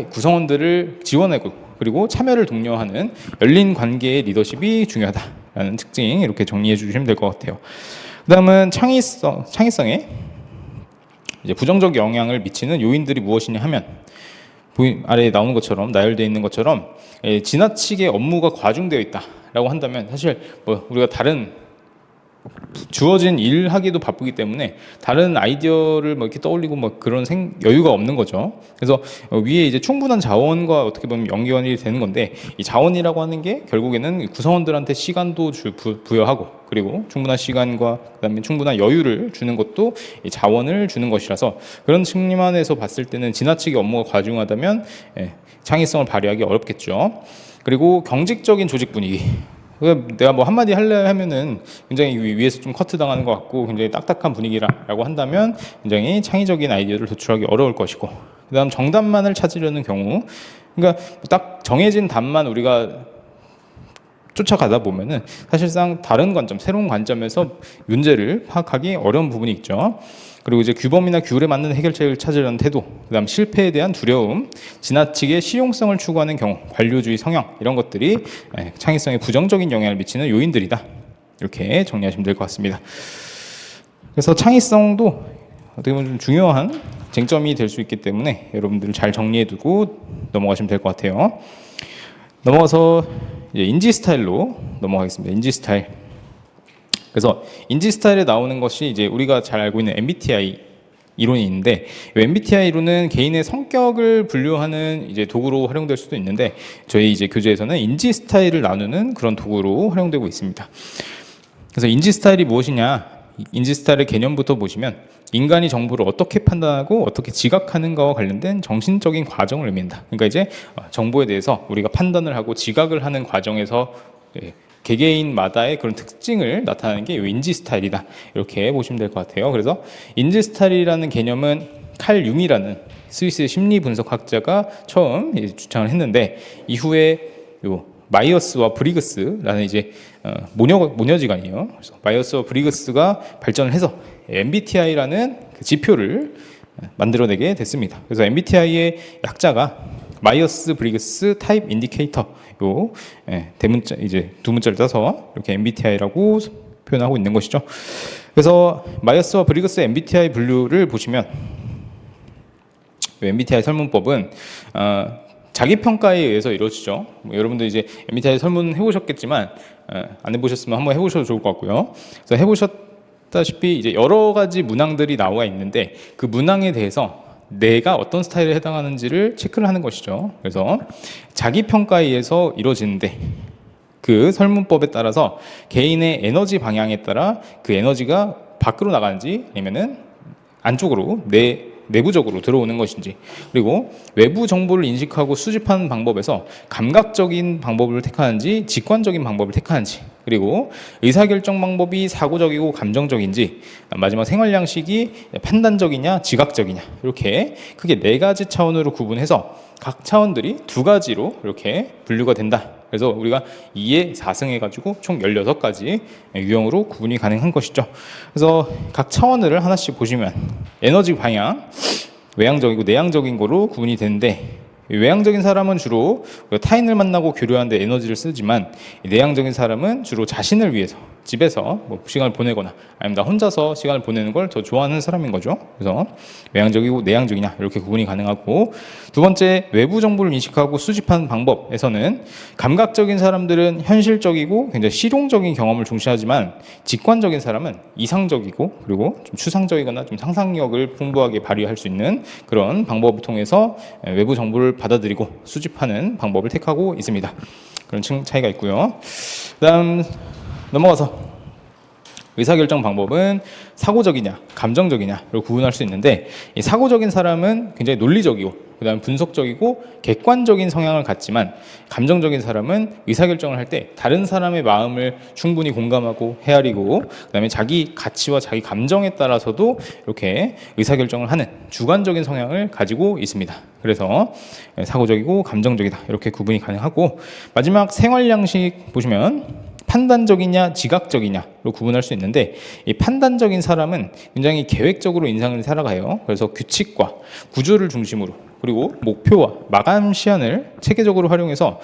구성원들을 지원하고 그리고 참여를 독려하는 열린 관계의 리더십이 중요하다라는 특징, 이렇게 정리해 주시면 될 것 같아요. 그 다음은 창의성에 이제 부정적 영향을 미치는 요인들이 무엇이냐 하면, 아래에 나오는 것처럼, 나열되어 있는 것처럼 지나치게 업무가 과중되어 있다라고 한다면, 사실 우리가 다른 주어진 일 하기도 바쁘기 때문에 다른 아이디어를 이렇게 떠올리고 그런 여유가 없는 거죠. 그래서 위에 이제 충분한 자원과 어떻게 보면 연결이 되는 건데, 이 자원이라고 하는 게 결국에는 구성원들한테 시간도 부여하고 그리고 충분한 시간과 그다음에 충분한 여유를 주는 것도 이 자원을 주는 것이라서, 그런 측면에서 봤을 때는 지나치게 업무가 과중하다면 창의성을 발휘하기 어렵겠죠. 그리고 경직적인 조직 분위기, 내가 한마디 하려 하면은 굉장히 위에서 좀 커트 당하는 것 같고 굉장히 딱딱한 분위기라고 한다면 굉장히 창의적인 아이디어를 도출하기 어려울 것이고, 그 다음 정답만을 찾으려는 경우, 그러니까 딱 정해진 답만 우리가 쫓아가다 보면은 사실상 다른 관점, 새로운 관점에서 문제를 파악하기 어려운 부분이 있죠. 그리고 이제 규범이나 규율에 맞는 해결책을 찾으려는 태도, 그다음 실패에 대한 두려움, 지나치게 실용성을 추구하는 경우, 관료주의 성향, 이런 것들이 창의성에 부정적인 영향을 미치는 요인들이다. 이렇게 정리하시면 될 것 같습니다. 그래서 창의성도 어떻게 보면 좀 중요한 쟁점이 될 수 있기 때문에 여러분들 잘 정리해두고 넘어가시면 될 것 같아요. 넘어가서 이제 인지 스타일로 넘어가겠습니다. 인지 스타일. 그래서 인지 스타일에 나오는 것이 이제 우리가 잘 알고 있는 MBTI 이론이 있는데, 이 MBTI 이론은 개인의 성격을 분류하는 이제 도구로 활용될 수도 있는데, 저희 이제 교재에서는 인지 스타일을 나누는 그런 도구로 활용되고 있습니다. 그래서 인지 스타일이 무엇이냐? 인지 스타일의 개념부터 보시면 인간이 정보를 어떻게 판단하고 어떻게 지각하는가와 관련된 정신적인 과정을 의미한다. 그러니까 이제 정보에 대해서 우리가 판단을 하고 지각을 하는 과정에서 개개인마다의 그런 특징을 나타내는 게 인지 스타일이다. 이렇게 보시면 될 것 같아요. 그래서 인지 스타일이라는 개념은 칼 융이라는 스위스의 심리 분석학자가 처음 주창을 했는데, 이후에 마이어스와 브리그스라는 이제 모녀지간이에요. 그래서 마이어스와 브리그스가 발전을 해서 MBTI라는 그 지표를 만들어내게 됐습니다. 그래서 MBTI의 약자가 마이어스 브리그스 타입 인디케이터, 대문자 이제 두 문자를 따서 이렇게 MBTI라고 표현하고 있는 것이죠. 그래서 마이어스와 브리그스 MBTI 분류를 보시면, MBTI 설문법은 자기 평가에 의해서 이루어지죠. 여러분들 이제 MBTI 설문 해보셨겠지만 안 해보셨으면 한번 해보셔도 좋을 것 같고요. 그래서 해보셨다시피 이제 여러 가지 문항들이 나와 있는데, 그 문항에 대해서 내가 어떤 스타일에 해당하는지를 체크를 하는 것이죠. 그래서 자기평가에 의해서 이루어지는데 그 설문법에 따라서 개인의 에너지 방향에 따라 그 에너지가 밖으로 나가는지 아니면은 안쪽으로 내부적으로 들어오는 것인지, 그리고 외부 정보를 인식하고 수집하는 방법에서 감각적인 방법을 택하는지 직관적인 방법을 택하는지, 그리고 의사결정 방법이 사고적이고 감정적인지, 마지막 생활 양식이 판단적이냐 지각적이냐, 이렇게 크게 4가지 차원으로 구분해서 각 차원들이 2가지로 이렇게 분류가 된다. 그래서 우리가 2에 4승 해가지고 총 16가지 유형으로 구분이 가능한 것이죠. 그래서 각 차원을 하나씩 보시면 에너지 방향, 외향적이고 내향적인 거로 구분이 되는데, 외향적인 사람은 주로 타인을 만나고 교류하는데 에너지를 쓰지만, 내향적인 사람은 주로 자신을 위해서 집에서 뭐 시간을 보내거나 아니면 나 혼자서 시간을 보내는 걸 더 좋아하는 사람인 거죠. 그래서 외향적이고 내향적이냐 이렇게 구분이 가능하고, 2번째, 외부 정보를 인식하고 수집하는 방법에서는 감각적인 사람들은 현실적이고 굉장히 실용적인 경험을 중시하지만, 직관적인 사람은 이상적이고 그리고 좀 추상적이거나 좀 상상력을 풍부하게 발휘할 수 있는 그런 방법을 통해서 외부 정보를 받아들이고 수집하는 방법을 택하고 있습니다. 그런 차이가 있고요. 그다음 넘어가서 의사결정 방법은 사고적이냐 감정적이냐로 구분할 수 있는데, 이 사고적인 사람은 굉장히 논리적이고 그다음 분석적이고 객관적인 성향을 갖지만, 감정적인 사람은 의사결정을 할 때 다른 사람의 마음을 충분히 공감하고 헤아리고 그다음에 자기 가치와 자기 감정에 따라서도 이렇게 의사결정을 하는 주관적인 성향을 가지고 있습니다. 그래서 사고적이고 감정적이다 이렇게 구분이 가능하고, 마지막 생활 양식 보시면 판단적이냐 지각적이냐로 구분할 수 있는데, 이 판단적인 사람은 굉장히 계획적으로 인생을 살아가요. 그래서 규칙과 구조를 중심으로, 그리고 목표와 마감 시한을 체계적으로 활용해서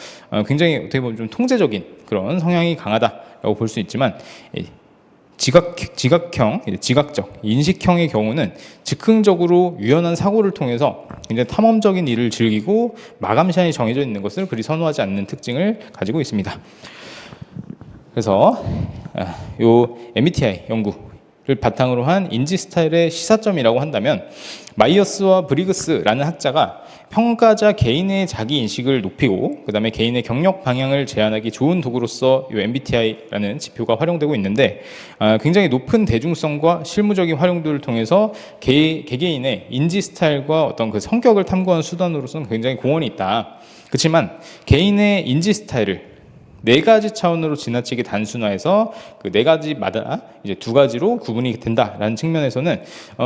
굉장히 어떻게 보면 좀 통제적인 그런 성향이 강하다라고 볼 수 있지만, 지각적, 인식형의 경우는 즉흥적으로 유연한 사고를 통해서 굉장히 탐험적인 일을 즐기고 마감 시한이 정해져 있는 것을 그리 선호하지 않는 특징을 가지고 있습니다. 그래서 요 MBTI 연구를 바탕으로 한 인지 스타일의 시사점이라고 한다면, 마이어스와 브리그스라는 학자가 평가자 개인의 자기 인식을 높이고 그 다음에 개인의 경력 방향을 제한하기 좋은 도구로서 이 MBTI라는 지표가 활용되고 있는데, 굉장히 높은 대중성과 실무적인 활용도를 통해서 개개인의 인지 스타일과 어떤 그 성격을 탐구하는 수단으로서는 굉장히 공헌이 있다. 그렇지만 개인의 인지 스타일을 4가지 차원으로 지나치게 단순화해서 그 4가지마다 이제 2가지로 구분이 된다라는 측면에서는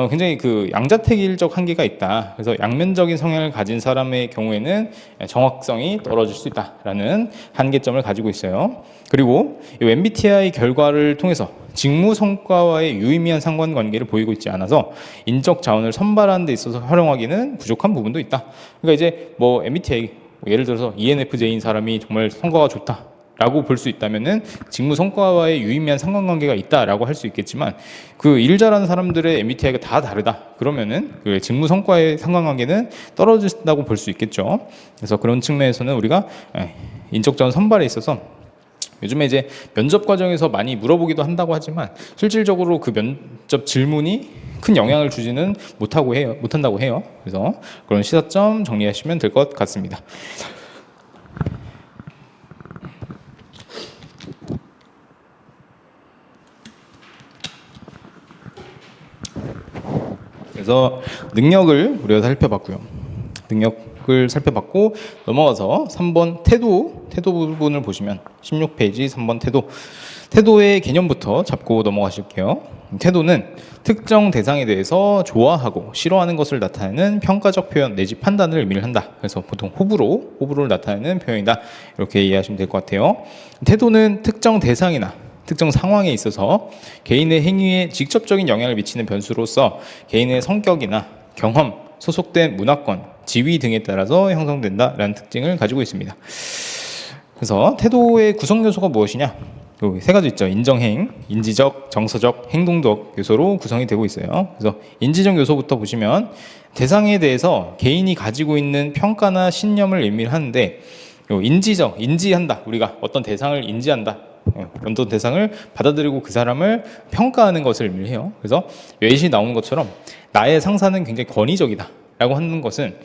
굉장히 그 양자택일적 한계가 있다. 그래서 양면적인 성향을 가진 사람의 경우에는 정확성이 떨어질 수 있다라는 한계점을 가지고 있어요. 그리고 이 MBTI 결과를 통해서 직무 성과와의 유의미한 상관관계를 보이고 있지 않아서 인적 자원을 선발하는 데 있어서 활용하기는 부족한 부분도 있다. 그러니까 이제 뭐 MBTI 예를 들어서 ENFJ인 사람이 정말 성과가 좋다 라고 볼 수 있다면은 직무 성과와의 유의미한 상관관계가 있다라고 할 수 있겠지만, 그 일 잘하는 사람들의 MBTI가 다 다르다 그러면은 그 직무 성과의 상관관계는 떨어진다고 볼 수 있겠죠. 그래서 그런 측면에서는 우리가 인적 자원 선발에 있어서 요즘에 이제 면접 과정에서 많이 물어보기도 한다고 하지만, 실질적으로 그 면접 질문이 큰 영향을 주지는 못한다고 해요. 그래서 그런 시사점 정리하시면 될 것 같습니다. 그래서 능력을 우리가 살펴봤고요. 능력을 살펴봤고 넘어가서 3번 태도 부분을 보시면 16페이지 3번 태도의 개념부터 잡고 넘어가실게요. 태도는 특정 대상에 대해서 좋아하고 싫어하는 것을 나타내는 평가적 표현 내지 판단을 의미를 한다. 그래서 보통 호불호를 나타내는 표현이다. 이렇게 이해하시면 될 것 같아요. 태도는 특정 대상이나 특정 상황에 있어서 개인의 행위에 직접적인 영향을 미치는 변수로서 개인의 성격이나 경험, 소속된 문화권, 지위 등에 따라서 형성된다라는 특징을 가지고 있습니다. 그래서 태도의 구성 요소가 무엇이냐? 3가지 있죠. 인정행, 인지적, 정서적, 행동적 요소로 구성이 되고 있어요. 그래서 인지적 요소부터 보시면 대상에 대해서 개인이 가지고 있는 평가나 신념을 의미를 하는데, 인지한다. 우리가 어떤 대상을 인지한다. 어떤 대상을 받아들이고 그 사람을 평가하는 것을 의미해요. 그래서 외시 나오는 것처럼 나의 상사는 굉장히 권위적이다. 라고 하는 것은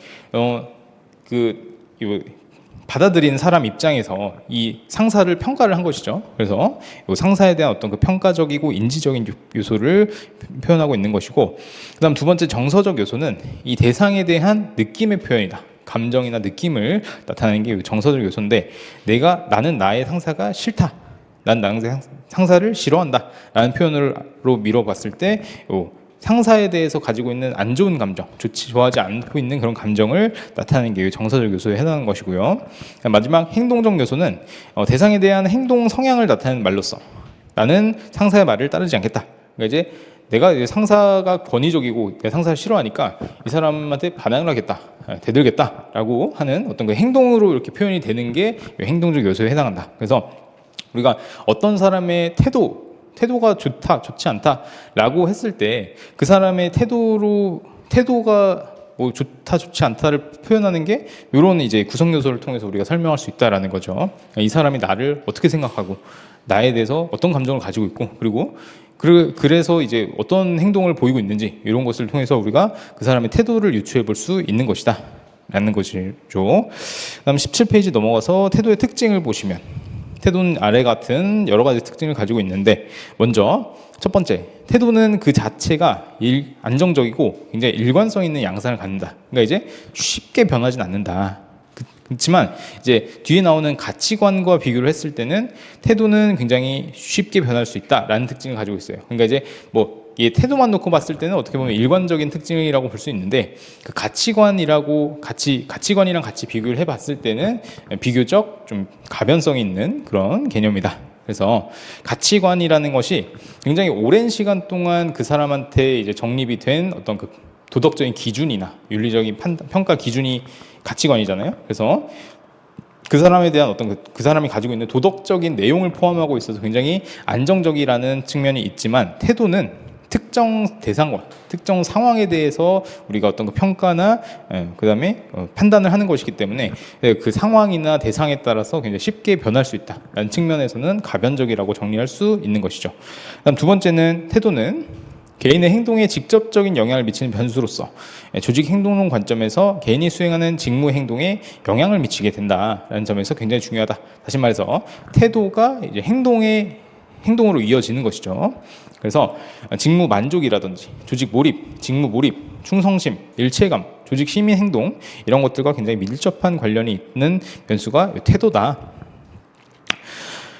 받아들인 사람 입장에서 이 상사를 평가를 한 것이죠. 그래서 이 상사에 대한 어떤 그 평가적이고 인지적인 요소를 표현하고 있는 것이고, 그다음 두 번째 정서적 요소는 이 대상에 대한 느낌의 표현이다. 감정이나 느낌을 나타내는 게 정서적 요소인데, 나는 나의 상사가 싫다, 난 나의 상사를 싫어한다 라는 표현으로 밀어봤을 때 상사에 대해서 가지고 있는 안 좋은 감정, 좋아하지 않고 있는 그런 감정을 나타내는 게 정서적 요소에 해당하는 것이고요. 마지막 행동적 요소는 대상에 대한 행동 성향을 나타내는 말로써 나는 상사의 말을 따르지 않겠다. 그러니까 이제 내가 이제 상사가 권위적이고 내 상사를 싫어하니까 이 사람한테 반항을 하겠다, 대들겠다라고 하는 어떤 그 행동으로 이렇게 표현이 되는 게 행동적 요소에 해당한다. 그래서 우리가 어떤 사람의 태도가 좋다, 좋지 않다라고 했을 때 그 사람의 태도가 뭐 좋다, 좋지 않다를 표현하는 게 이런 이제 구성 요소를 통해서 우리가 설명할 수 있다라는 거죠. 이 사람이 나를 어떻게 생각하고 나에 대해서 어떤 감정을 가지고 있고, 그래서 이제 어떤 행동을 보이고 있는지 이런 것을 통해서 우리가 그 사람의 태도를 유추해 볼 수 있는 것이다 라는 것이죠. 그다음 17페이지 넘어가서 태도의 특징을 보시면, 태도는 아래 같은 여러 가지 특징을 가지고 있는데, 먼저 첫 번째, 태도는 그 자체가 안정적이고 굉장히 일관성 있는 양상을 갖는다. 그러니까 이제 쉽게 변하진 않는다. 그렇지만 이제 뒤에 나오는 가치관과 비교를 했을 때는 태도는 굉장히 쉽게 변할 수 있다라는 특징을 가지고 있어요. 그러니까 이제 이 태도만 놓고 봤을 때는 어떻게 보면 일관적인 특징이라고 볼 수 있는데, 그 가치관이랑 같이 비교를 해봤을 때는 비교적 좀 가변성이 있는 그런 개념이다. 그래서 가치관이라는 것이 굉장히 오랜 시간 동안 그 사람한테 이제 정립이 된 어떤 그 도덕적인 기준이나 윤리적인 평가 기준이 가치관이잖아요. 그래서 그 사람에 대한 어떤 그 사람이 가지고 있는 도덕적인 내용을 포함하고 있어서 굉장히 안정적이라는 측면이 있지만, 태도는 특정 대상과 특정 상황에 대해서 우리가 어떤 그 평가나 그다음에 판단을 하는 것이기 때문에 그 상황이나 대상에 따라서 굉장히 쉽게 변할 수 있다라는 측면에서는 가변적이라고 정리할 수 있는 것이죠. 그다음 두 번째는, 태도는 개인의 행동에 직접적인 영향을 미치는 변수로서 조직 행동론 관점에서 개인이 수행하는 직무 행동에 영향을 미치게 된다라는 점에서 굉장히 중요하다. 다시 말해서 태도가 이제 행동으로 이어지는 것이죠. 그래서 직무 만족이라든지 조직 몰입, 직무 몰입, 충성심, 일체감, 조직 시민 행동, 이런 것들과 굉장히 밀접한 관련이 있는 변수가 태도다.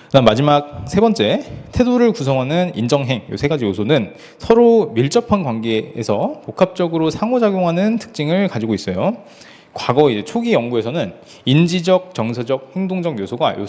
그다음 마지막 세 번째, 태도를 구성하는 인정행, 이 세 가지 요소는 서로 밀접한 관계에서 복합적으로 상호작용하는 특징을 가지고 있어요. 과거 이제 초기 연구에서는 인지적, 정서적, 행동적 요소가 요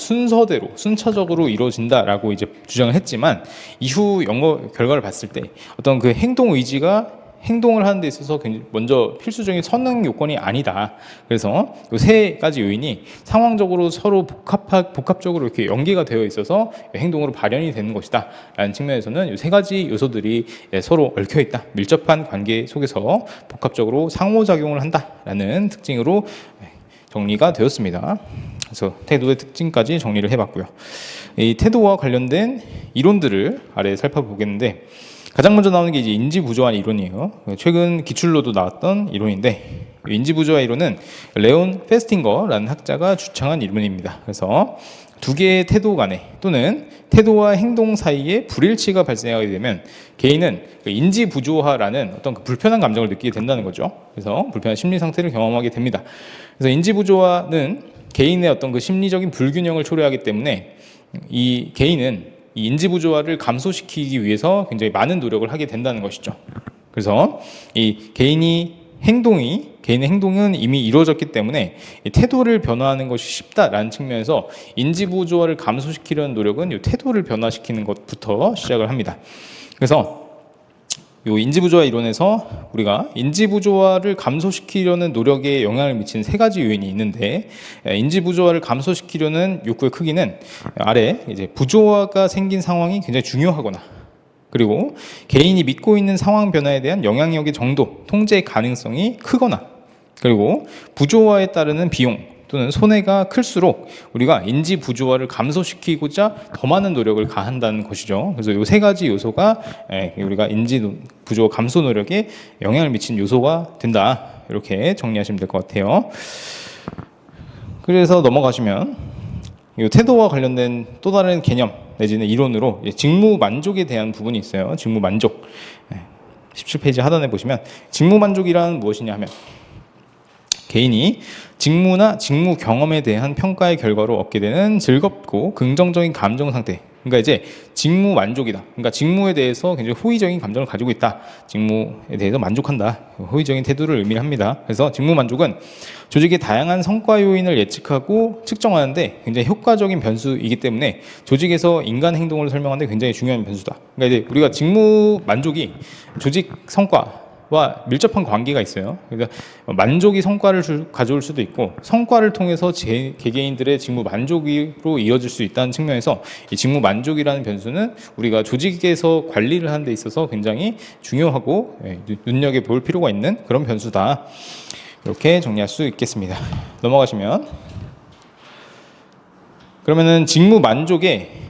순차적으로 이루어진다라고 이제 주장을 했지만, 이후 연구 결과를 봤을 때 어떤 그 행동 의지가 행동을 하는 데 있어서 먼저 필수적인 선행 요건이 아니다. 그래서 이 세 가지 요인이 상황적으로 서로 복합적으로 이렇게 연계가 되어 있어서 행동으로 발현이 되는 것이다 라는 측면에서는 이 세 가지 요소들이 서로 얽혀 있다, 밀접한 관계 속에서 복합적으로 상호작용을 한다라는 특징으로 정리가 되었습니다. 그래서 태도의 특징까지 정리를 해봤고요. 이 태도와 관련된 이론들을 아래 살펴보겠는데, 가장 먼저 나오는 게 이제 인지부조화 이론이에요. 최근 기출로도 나왔던 이론인데, 인지부조화 이론은 레온 페스팅거라는 학자가 주창한 이론입니다. 그래서 두 개의 태도 간에 또는 태도와 행동 사이에 불일치가 발생하게 되면 개인은 인지부조화라는 어떤 그 불편한 감정을 느끼게 된다는 거죠. 그래서 불편한 심리 상태를 경험하게 됩니다. 그래서 인지부조화는 개인의 어떤 그 심리적인 불균형을 초래하기 때문에 이 개인은 이 인지부조화를 감소시키기 위해서 굉장히 많은 노력을 하게 된다는 것이죠. 그래서 이 개인의 행동은 이미 이루어졌기 때문에 이 태도를 변화하는 것이 쉽다라는 측면에서 인지부조화를 감소시키려는 노력은 이 태도를 변화시키는 것부터 시작을 합니다. 그래서 이 인지부조화 이론에서 우리가 인지부조화를 감소시키려는 노력에 영향을 미치는 세 가지 요인이 있는데, 인지부조화를 감소시키려는 욕구의 크기는 아래 이제 부조화가 생긴 상황이 굉장히 중요하거나, 그리고 개인이 믿고 있는 상황 변화에 대한 영향력의 정도, 통제 가능성이 크거나, 그리고 부조화에 따르는 비용 또는 손해가 클수록 우리가 인지 부조화를 감소시키고자 더 많은 노력을 가한다는 것이죠. 그래서 이 세 가지 요소가 우리가 인지 부조화 감소 노력에 영향을 미치는 요소가 된다, 이렇게 정리하시면 될 것 같아요. 그래서 넘어가시면 이 태도와 관련된 또 다른 개념 내지는 이론으로 직무 만족에 대한 부분이 있어요. 직무 만족. 17페이지 하단에 보시면 직무 만족이란 무엇이냐 하면 개인이 직무나 직무 경험에 대한 평가의 결과로 얻게 되는 즐겁고 긍정적인 감정 상태. 그러니까 이제 직무 만족이다. 그러니까 직무에 대해서 굉장히 호의적인 감정을 가지고 있다. 직무에 대해서 만족한다. 호의적인 태도를 의미합니다. 그래서 직무 만족은 조직의 다양한 성과 요인을 예측하고 측정하는데 굉장히 효과적인 변수이기 때문에 조직에서 인간 행동을 설명하는데 굉장히 중요한 변수다. 그러니까 이제 우리가 직무 만족이 조직 성과와 밀접한 관계가 있어요. 그러니까 만족이 성과를 가져올 수도 있고 성과를 통해서 개개인들의 직무 만족으로 이어질 수 있다는 측면에서 이 직무 만족이라는 변수는 우리가 조직에서 관리를 하는 데 있어서 굉장히 중요하고 눈여겨볼 필요가 있는 그런 변수다. 이렇게 정리할 수 있겠습니다. 넘어가시면 그러면은 직무 만족에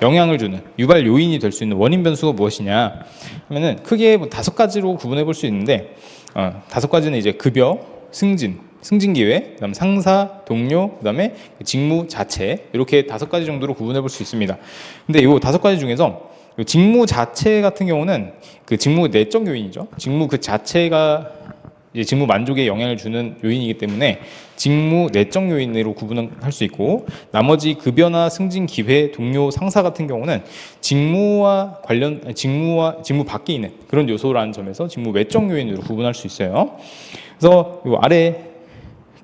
영향을 주는 유발 요인이 될 수 있는 원인 변수가 무엇이냐 하면은 크게 5가지로 구분해 볼 수 있는데 5가지는 이제 급여, 승진 기회, 그다음 상사, 동료, 그다음에 직무 자체 이렇게 5가지 정도로 구분해 볼 수 있습니다. 근데 이 5가지 중에서 직무 자체 같은 경우는 그 직무 내적 요인이죠. 직무 그 자체가 이제 직무 만족에 영향을 주는 요인이기 때문에 직무 내적 요인으로 구분할 수 있고 나머지 급여나 승진 기회, 동료, 상사 같은 경우는 직무 밖에 있는 그런 요소라는 점에서 직무 외적 요인으로 구분할 수 있어요. 그래서 이 아래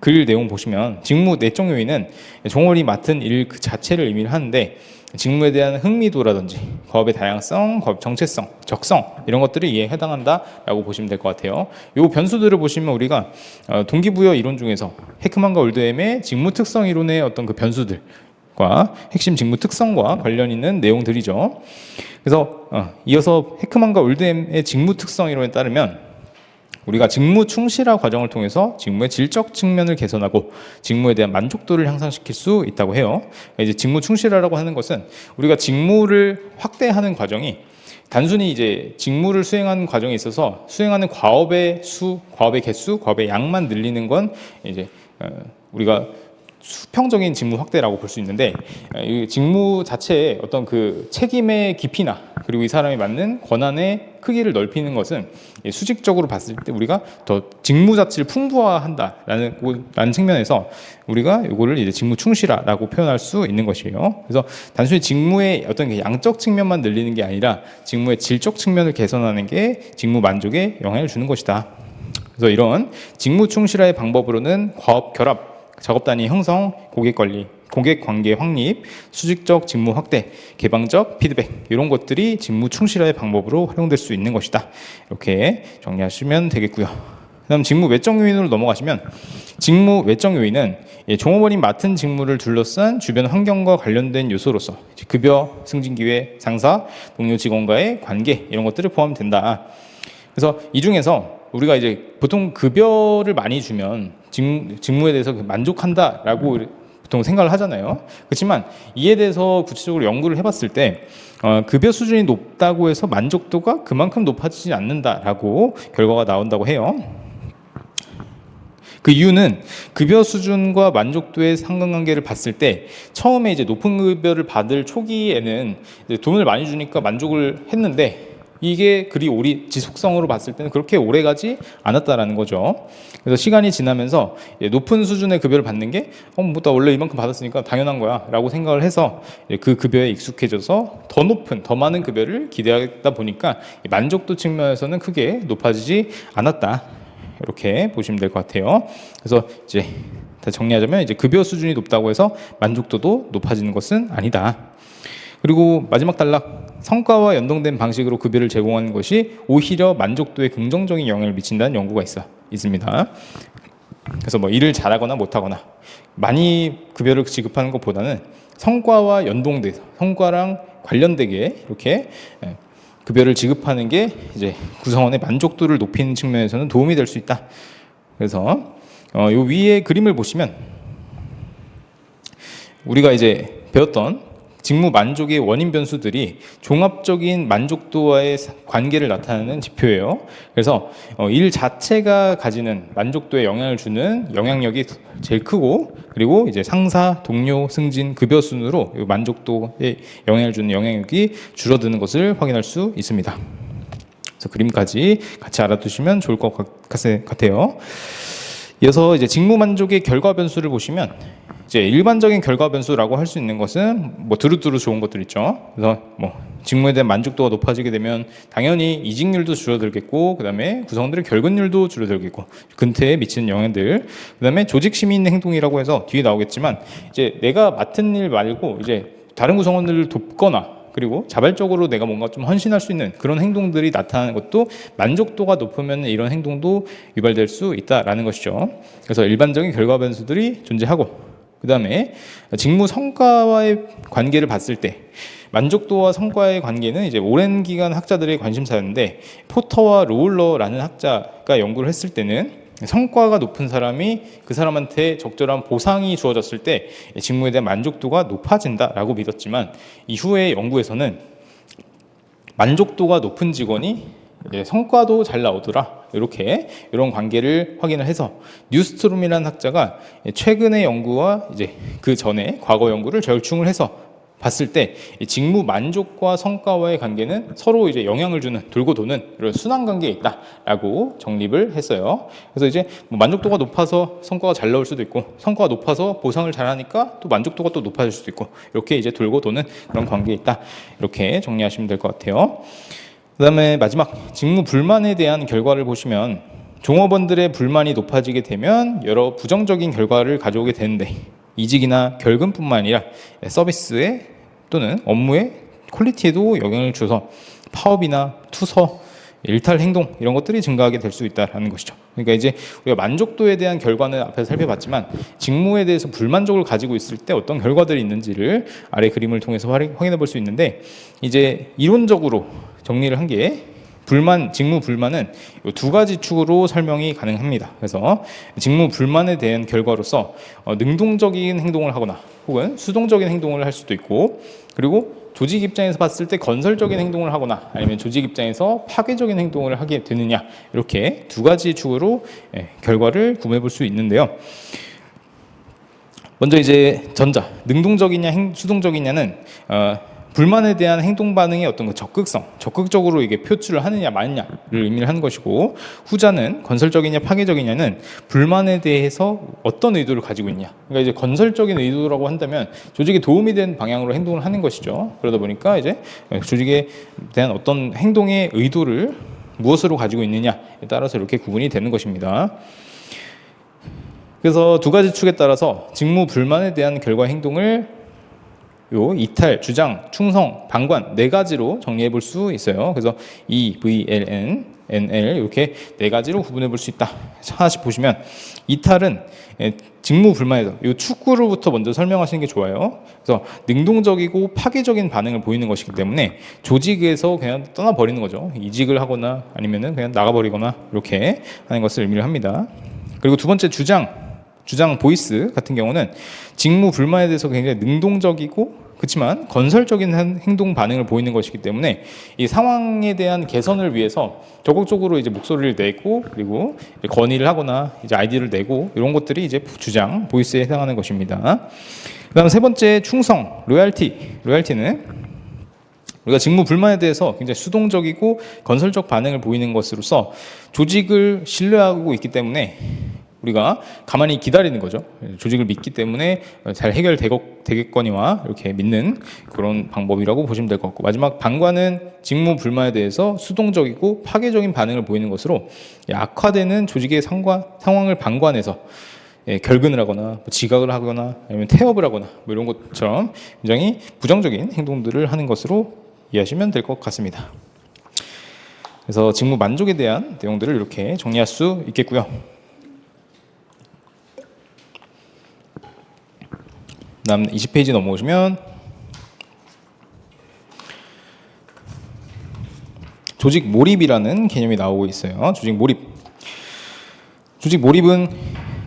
글 내용 보시면 직무 내적 요인은 종업원이 맡은 일 그 자체를 의미를 하는데 직무에 대한 흥미도라든지 과업의 다양성, 과업 정체성, 적성 이런 것들이 이에 해당한다라고 보시면 될 것 같아요. 이 변수들을 보시면 우리가 동기부여 이론 중에서 헤크만과 올드햄의 직무 특성 이론의 어떤 그 변수들과 핵심 직무 특성과 관련 있는 내용들이죠. 그래서 이어서 헤크만과 올드햄의 직무 특성 이론에 따르면 우리가 직무 충실화 과정을 통해서 직무의 질적 측면을 개선하고 직무에 대한 만족도를 향상시킬 수 있다고 해요. 이제 직무 충실화라고 하는 것은 우리가 직무를 확대하는 과정이 단순히 이제 직무를 수행하는 과정에 있어서 수행하는 과업의 수, 과업의 개수, 과업의 양만 늘리는 건 이제 우리가 수평적인 직무 확대라고 볼 수 있는데 이 직무 자체의 어떤 그 책임의 깊이나 그리고 이 사람이 맡는 권한의 크기를 넓히는 것은 수직적으로 봤을 때 우리가 더 직무 자체를 풍부화한다라는 측면에서 우리가 이거를 이제 직무 충실화라고 표현할 수 있는 것이에요. 그래서 단순히 직무의 어떤 양적 측면만 늘리는 게 아니라 직무의 질적 측면을 개선하는 게 직무 만족에 영향을 주는 것이다. 그래서 이런 직무 충실화의 방법으로는 과업 결합, 작업 단위 형성, 고객 관리, 고객 관계 확립, 수직적 직무 확대, 개방적 피드백 이런 것들이 직무 충실화의 방법으로 활용될 수 있는 것이다. 이렇게 정리하시면 되겠고요. 그다음 직무 외적 요인으로 넘어가시면 직무 외적 요인은 종업원이 맡은 직무를 둘러싼 주변 환경과 관련된 요소로서 급여, 승진 기회, 상사, 동료 직원과의 관계 이런 것들을 포함된다. 그래서 이 중에서 우리가 이제 보통 급여를 많이 주면 직무에 대해서 만족한다라고 보통 생각을 하잖아요. 그렇지만 이에 대해서 구체적으로 연구를 해봤을 때 급여 수준이 높다고 해서 만족도가 그만큼 높아지지 않는다라고 결과가 나온다고 해요. 그 이유는 급여 수준과 만족도의 상관관계를 봤을 때 처음에 이제 높은 급여를 받을 초기에는 이제 돈을 많이 주니까 만족을 했는데 이게 그리 지속성으로 봤을 때는 그렇게 오래가지 않았다라는 거죠. 그래서 시간이 지나면서 높은 수준의 급여를 받는 게 뭐 나 원래 이만큼 받았으니까 당연한 거야 라고 생각을 해서 그 급여에 익숙해져서 더 높은, 더 많은 급여를 기대하다 보니까 만족도 측면에서는 크게 높아지지 않았다. 이렇게 보시면 될 것 같아요. 그래서 이제 다 정리하자면 이제 급여 수준이 높다고 해서 만족도도 높아지는 것은 아니다. 그리고 마지막 단락, 성과와 연동된 방식으로 급여를 제공하는 것이 오히려 만족도에 긍정적인 영향을 미친다는 연구가 있습니다. 그래서 뭐 일을 잘하거나 못하거나 많이 급여를 지급하는 것보다는 성과와 연동돼서 성과랑 관련되게 이렇게 급여를 지급하는 게 이제 구성원의 만족도를 높이는 측면에서는 도움이 될 수 있다. 그래서 요 위에 그림을 보시면 우리가 이제 배웠던 직무 만족의 원인 변수들이 종합적인 만족도와의 관계를 나타내는 지표예요. 그래서 일 자체가 가지는 만족도에 영향을 주는 영향력이 제일 크고, 그리고 이제 상사, 동료, 승진, 급여 순으로 만족도에 영향을 주는 영향력이 줄어드는 것을 확인할 수 있습니다. 그래서 그림까지 같이 알아두시면 좋을 것 같아요. 이어서 이제 직무 만족의 결과 변수를 보시면, 이제 일반적인 결과 변수라고 할 수 있는 것은 뭐 두루두루 좋은 것들 있죠. 그래서 뭐 직무에 대한 만족도가 높아지게 되면 당연히 이직률도 줄어들겠고, 그다음에 구성원들의 결근율도 줄어들겠고, 근태에 미치는 영향들, 그다음에 조직 시민 행동이라고 해서 뒤에 나오겠지만, 이제 내가 맡은 일 말고 이제 다른 구성원들을 돕거나, 그리고 자발적으로 내가 뭔가 좀 헌신할 수 있는 그런 행동들이 나타나는 것도, 만족도가 높으면 이런 행동도 유발될 수 있다라는 것이죠. 그래서 일반적인 결과 변수들이 존재하고, 그 다음에 직무 성과와의 관계를 봤을 때, 만족도와 성과의 관계는 이제 오랜 기간 학자들의 관심사였는데, 포터와 로울러라는 학자가 연구를 했을 때는 성과가 높은 사람이 그 사람한테 적절한 보상이 주어졌을 때 직무에 대한 만족도가 높아진다라고 믿었지만, 이후의 연구에서는 만족도가 높은 직원이 성과도 잘 나오더라, 이렇게 이런 관계를 확인을 해서 뉴스트롬이라는 학자가 최근의 연구와 이제 그 전에 과거 연구를 절충을 해서 봤을 때 직무 만족과 성과와의 관계는 서로 이제 영향을 주는, 돌고 도는 이런 순환 관계에 있다라고 정립을 했어요. 그래서 이제 뭐 만족도가 높아서 성과가 잘 나올 수도 있고, 성과가 높아서 보상을 잘하니까 또 만족도가 또 높아질 수도 있고, 이렇게 이제 돌고 도는 그런 관계에 있다, 이렇게 정리하시면 될 것 같아요. 그 다음에 마지막 직무 불만에 대한 결과를 보시면, 종업원들의 불만이 높아지게 되면 여러 부정적인 결과를 가져오게 되는데, 이직이나 결근뿐만 아니라 서비스에 또는 업무의 퀄리티에도 영향을 줘서 파업이나 투서, 일탈 행동, 이런 것들이 증가하게 될 수 있다는 것이죠. 그러니까 이제 우리가 만족도에 대한 결과는 앞에서 살펴봤지만, 직무에 대해서 불만족을 가지고 있을 때 어떤 결과들이 있는지를 아래 그림을 통해서 확인해 볼 수 있는데, 이제 이론적으로 정리를 한 게, 직무 불만은 두 가지 축으로 설명이 가능합니다. 그래서 직무 불만에 대한 결과로서 능동적인 행동을 하거나 혹은 수동적인 행동을 할 수도 있고, 그리고 조직 입장에서 봤을 때 건설적인 행동을 하거나 아니면 조직 입장에서 파괴적인 행동을 하게 되느냐, 이렇게 두 가지 축으로 결과를 구분해 볼 수 있는데요. 먼저 이제 전자, 능동적이냐 수동적이냐는 불만에 대한 행동 반응의 어떤 그 적극적으로 이게 표출을 하느냐 마느냐를 의미를 하는 것이고, 후자는 건설적이냐 파괴적이냐는 불만에 대해서 어떤 의도를 가지고 있냐. 그러니까 이제 건설적인 의도라고 한다면 조직에 도움이 되는 방향으로 행동을 하는 것이죠. 그러다 보니까 이제 조직에 대한 어떤 행동의 의도를 무엇으로 가지고 있느냐에 따라서 이렇게 구분이 되는 것입니다. 그래서 두 가지 축에 따라서 직무 불만에 대한 결과 행동을 이탈, 주장, 충성, 방관 네 가지로 정리해 볼 수 있어요. 그래서 EVLN, NL 이렇게 네 가지로 구분해 볼 수 있다. 하나씩 보시면, 이탈은 직무 불만에서 이 축구로부터 먼저 설명하시는 게 좋아요. 그래서 능동적이고 파괴적인 반응을 보이는 것이기 때문에 조직에서 그냥 떠나버리는 거죠. 이직을 하거나 아니면은 그냥 나가버리거나 이렇게 하는 것을 의미를 합니다. 그리고 두 번째 주장 보이스 같은 경우는 직무 불만에 대해서 굉장히 능동적이고 그렇지만 건설적인 행동 반응을 보이는 것이기 때문에 이 상황에 대한 개선을 위해서 적극적으로 이제 목소리를 내고, 그리고 건의를 하거나 이제 아이디어를 내고, 이런 것들이 이제 주장 보이스에 해당하는 것입니다. 그다음 세 번째 충성 로얄티는 우리가 직무 불만에 대해서 굉장히 수동적이고 건설적 반응을 보이는 것으로서 조직을 신뢰하고 있기 때문에 우리가 가만히 기다리는 거죠. 조직을 믿기 때문에 잘 해결되겠거니와 이렇게 믿는 그런 방법이라고 보시면 될 것 같고, 마지막 방관은 직무 불만에 대해서 수동적이고 파괴적인 반응을 보이는 것으로 악화되는 조직의 상황을 방관해서 결근을 하거나 지각을 하거나 아니면 태업을 하거나 뭐 이런 것처럼 굉장히 부정적인 행동들을 하는 것으로 이해하시면 될 것 같습니다. 그래서 직무 만족에 대한 내용들을 이렇게 정리할 수 있겠고요. 다음 20페이지 넘어오시면 조직 몰입이라는 개념이 나오고 있어요. 조직 몰입은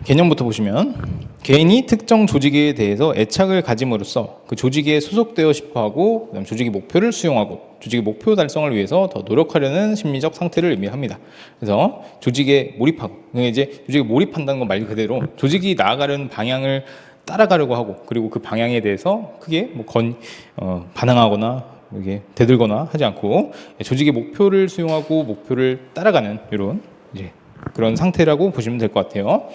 개념부터 보시면 개인이 특정 조직에 대해서 애착을 가짐으로써 그 조직에 소속되어 싶어하고 그다음 조직의 목표를 수용하고 조직의 목표 달성을 위해서 더 노력하려는 심리적 상태를 의미합니다. 그래서 조직에 몰입하고 이제 조직에 몰입한다는 건 말 그대로 조직이 나아가려는 방향을 따라가려고 하고 그리고 그 방향에 대해서 크게 반항하거나 이게 대들거나 하지 않고 조직의 목표를 수용하고 목표를 따라가는 이런 이제 그런 상태라고 보시면 될 것 같아요.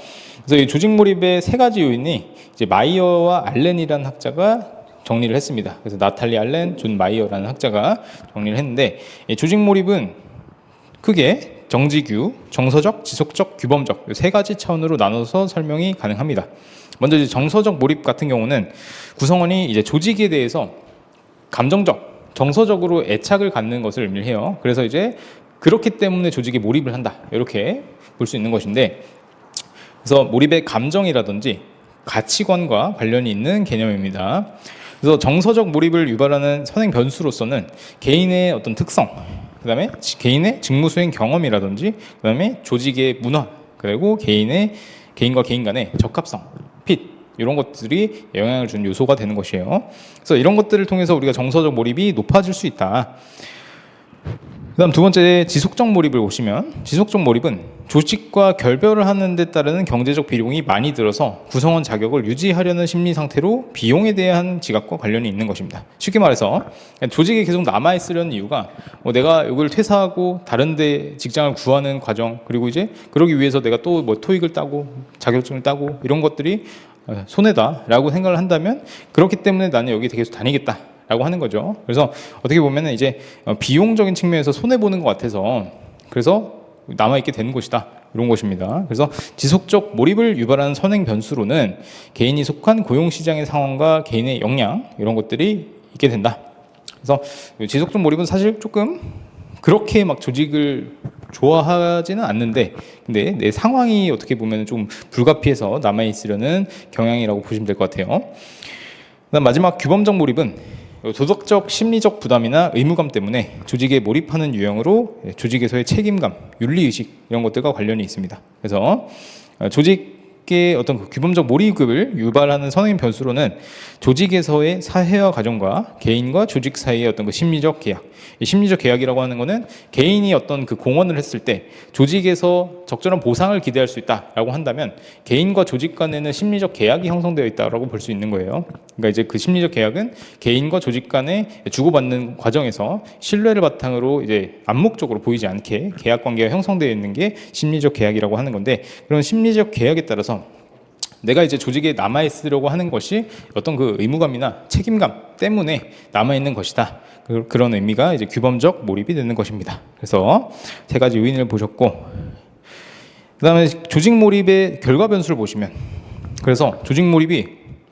그래서 이 조직 몰입의 세 가지 요인이 이제 마이어와 알렌이라는 학자가 정리를 했습니다. 그래서 나탈리 알렌, 존 마이어라는 학자가 정리를 했는데 이 조직 몰입은 크게 정지규, 정서적, 지속적, 규범적 이 세 가지 차원으로 나눠서 설명이 가능합니다. 먼저 이제 정서적 몰입 같은 경우는 구성원이 이제 조직에 대해서 감정적, 정서적으로 애착을 갖는 것을 의미해요. 그래서 이제 그렇기 때문에 조직에 몰입을 한다. 이렇게 볼 수 있는 것인데 그래서 몰입의 감정이라든지 가치관과 관련이 있는 개념입니다. 그래서 정서적 몰입을 유발하는 선행 변수로서는 개인의 어떤 특성, 그다음에 개인의 직무 수행 경험이라든지 그다음에 조직의 문화, 그리고 개인과 개인 간의 적합성, 핏 이런 것들이 영향을 주는 요소가 되는 것이에요. 그래서 이런 것들을 통해서 우리가 정서적 몰입이 높아질 수 있다. 그다음 두 번째 지속적 몰입을 보시면 지속적 몰입은 조직과 결별을 하는 데 따르는 경제적 비용이 많이 들어서 구성원 자격을 유지하려는 심리 상태로 비용에 대한 지각과 관련이 있는 것입니다. 쉽게 말해서 조직에 계속 남아 있으려는 이유가 내가 이걸 퇴사하고 다른 데 직장을 구하는 과정 그리고 이제 그러기 위해서 내가 또 토익을 따고 자격증을 따고 이런 것들이 손해다라고 생각을 한다면 그렇기 때문에 나는 여기 계속 다니겠다. 라고 하는 거죠. 그래서 어떻게 보면 이제 비용적인 측면에서 손해보는 것 같아서 그래서 남아있게 되는 것이다. 이런 것입니다. 그래서 지속적 몰입을 유발하는 선행 변수로는 개인이 속한 고용시장의 상황과 개인의 역량 이런 것들이 있게 된다. 그래서 지속적 몰입은 사실 조금 그렇게 막 조직을 좋아하지는 않는데 근데 내 상황이 어떻게 보면 좀 불가피해서 남아있으려는 경향이라고 보시면 될 것 같아요. 그다음 마지막 규범적 몰입은 도덕적 심리적 부담이나 의무감 때문에 조직에 몰입하는 유형으로 조직에서의 책임감, 윤리의식 이런 것들과 관련이 있습니다. 그래서 조직의 어떤 그 규범적 몰입을 유발하는 선행 변수로는 조직에서의 사회화 과정과 개인과 조직 사이의 어떤 그 심리적 계약. 이 심리적 계약이라고 하는 것은 개인이 어떤 그 공헌을 했을 때 조직에서 적절한 보상을 기대할 수 있다라고 한다면 개인과 조직 간에는 심리적 계약이 형성되어 있다라고 볼 수 있는 거예요. 그러니까 이제 그 심리적 계약은 개인과 조직 간에 주고받는 과정에서 신뢰를 바탕으로 이제 암묵적으로 보이지 않게 계약 관계가 형성되어 있는 게 심리적 계약이라고 하는 건데 그런 심리적 계약에 따라서 내가 이제 조직에 남아있으려고 하는 것이 어떤 그 의무감이나 책임감 때문에 남아있는 것이다. 그런 의미가 이제 규범적 몰입이 되는 것입니다. 그래서 세 가지 요인을 보셨고, 그 다음에 조직 몰입의 결과 변수를 보시면, 그래서 조직 몰입이